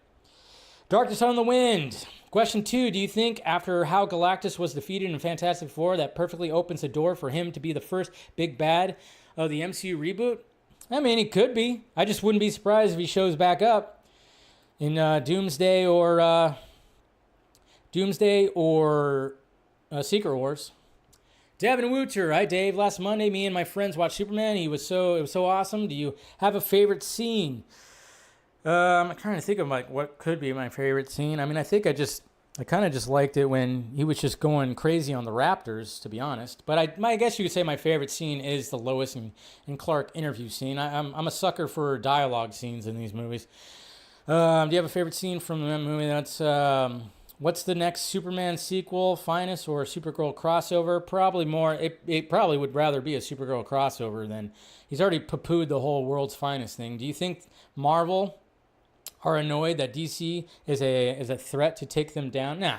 Darkness on the Wind. Question 2. Do you think after how Galactus was defeated in Fantastic Four, that perfectly opens the door for him to be the first big bad of the MCU reboot? I mean, he could be. I just wouldn't be surprised if he shows back up in Doomsday or Secret Wars. Devin Wooter. Hi, Dave. Last Monday, me and my friends watched Superman. It was so awesome. Do you have a favorite scene? I'm trying to think of like what could be my favorite scene. I mean, I think I kind of just liked it when he was just going crazy on the Raptors, to be honest. But I guess you could say my favorite scene is the Lois and Clark interview scene. I'm a sucker for dialogue scenes in these movies. Do you have a favorite scene from the movie? That's What's the next Superman sequel? Finest or Supergirl crossover? Probably more. It probably would rather be a Supergirl crossover than... He's already poo-pooed the whole World's Finest thing. Do you think Marvel are annoyed that DC is a threat to take them down? No.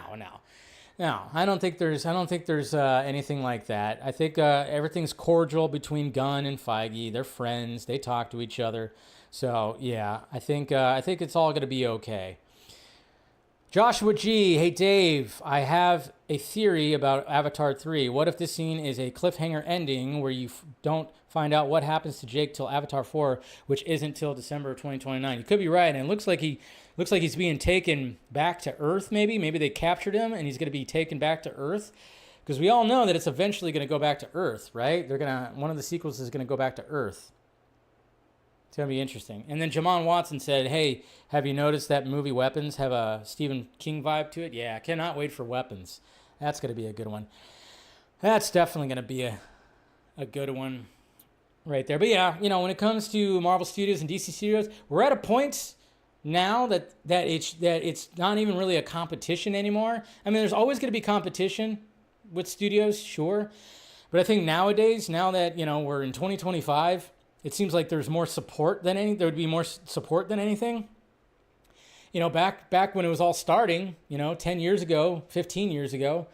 I don't think there's anything like that. I think everything's cordial between Gunn and Feige. They're friends. They talk to each other. So yeah, I think it's all going to be okay. Joshua G, hey Dave, I have a theory about Avatar 3. What if this scene is a cliffhanger ending where you don't find out what happens to Jake till Avatar 4, which isn't till December of 2029? You could be right, and it looks like he's being taken back to Earth. Maybe they captured him and he's going to be taken back to Earth, because we all know that it's eventually going to go back to Earth, right? One of the sequels is going to go back to Earth. It's going to be interesting. And then Jamon Watson said, hey, have you noticed that movie Weapons have a Stephen King vibe to it? Yeah, I cannot wait for Weapons. That's going to be a good one. That's definitely going to be a good one right there. But yeah, when it comes to Marvel Studios and DC Studios, we're at a point now that it's not even really a competition anymore. I mean, there's always going to be competition with studios, sure. But I think nowadays, now that, we're in 2025, it seems like there's more support than there would be more support than anything. Back when it was all starting, 10 years ago, 15 years ago,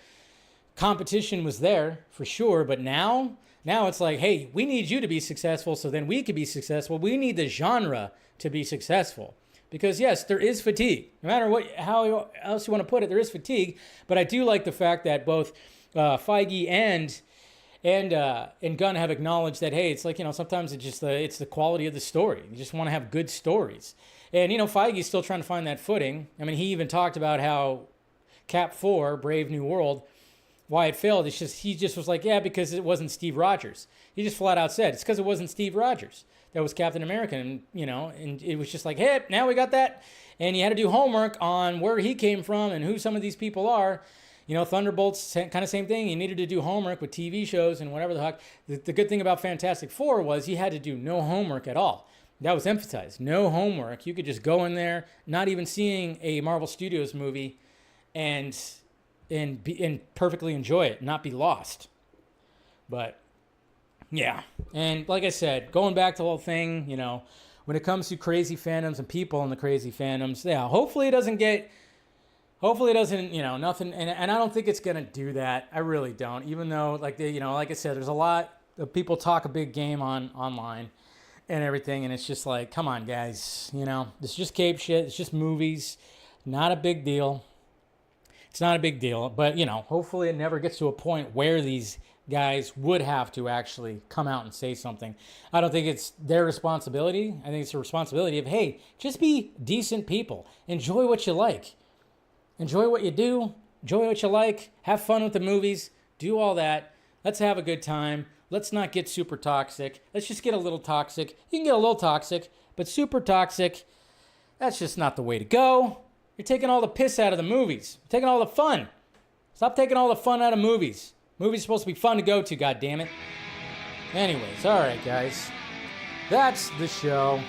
competition was there for sure. But now it's like, hey, we need you to be successful so then we could be successful. We need the genre to be successful. Because yes, there is fatigue. No matter how else you want to put it, there is fatigue. But I do like the fact that both Feige and Gunn have acknowledged that, hey, it's like, sometimes it's just it's the quality of the story. You just want to have good stories. And, Feige's still trying to find that footing. I mean, he even talked about how Cap 4, Brave New World, why it failed. He just was like, yeah, because it wasn't Steve Rogers. He just flat out said, it's because it wasn't Steve Rogers. That was Captain America. And, and it was just like, hey, now we got that. And you had to do homework on where he came from and who some of these people are. Thunderbolts, kind of same thing. You needed to do homework with TV shows and whatever the heck. The good thing about Fantastic Four was he had to do no homework at all. That was emphasized. No homework. You could just go in there, not even seeing a Marvel Studios movie, and perfectly enjoy it, not be lost. But yeah, and like I said, going back to the whole thing, when it comes to crazy fandoms and people in the crazy fandoms, yeah, hopefully it doesn't, nothing, and I don't think it's going to do that. I really don't, even though, like I said, there's a lot of people talk a big game online and everything, and it's just like, come on, guys, it's just cape shit, it's just movies, not a big deal. It's not a big deal, but, hopefully it never gets to a point where these guys would have to actually come out and say something. I don't think it's their responsibility. I think it's the responsibility of, hey, just be decent people. Enjoy what you like. Enjoy what you do. Enjoy what you like. Have fun with the movies. Do all that. Let's have a good time. Let's not get super toxic. Let's just get a little toxic. You can get a little toxic, but super toxic, that's just not the way to go. You're taking all the piss out of the movies. You're taking all the fun. Stop taking all the fun out of movies. Movies are supposed to be fun to go to, goddammit. Anyways, all right, guys. That's the show.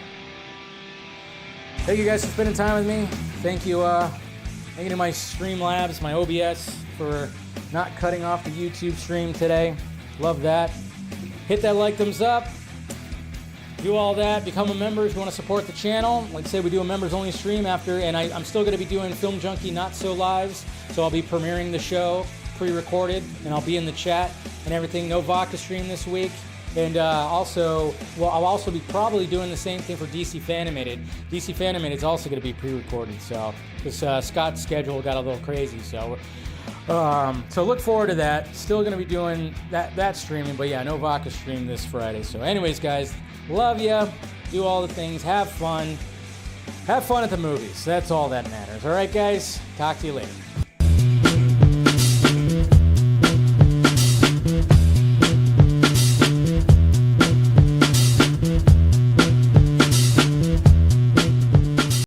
Thank you guys for spending time with me. Thank you to my Streamlabs, my OBS, for not cutting off the YouTube stream today. Love that. Hit that like, thumbs up. Do all that. Become a member if you want to support the channel. Like I said, we do a members-only stream after, and I'm still going to be doing Film Junkee Not So Lives, so I'll be premiering the show pre-recorded, and I'll be in the chat and everything. No vodka stream this week. And I'll also be probably doing the same thing for DC Fanimated. DC Fanimated is also going to be pre-recorded, so because Scott's schedule got a little crazy, so look forward to that. Still going to be doing that streaming, but yeah, no vodka stream this Friday. So anyways, guys, love ya. Do all the things. Have fun. Have fun at the movies. That's all that matters. All right, guys. Talk to you later.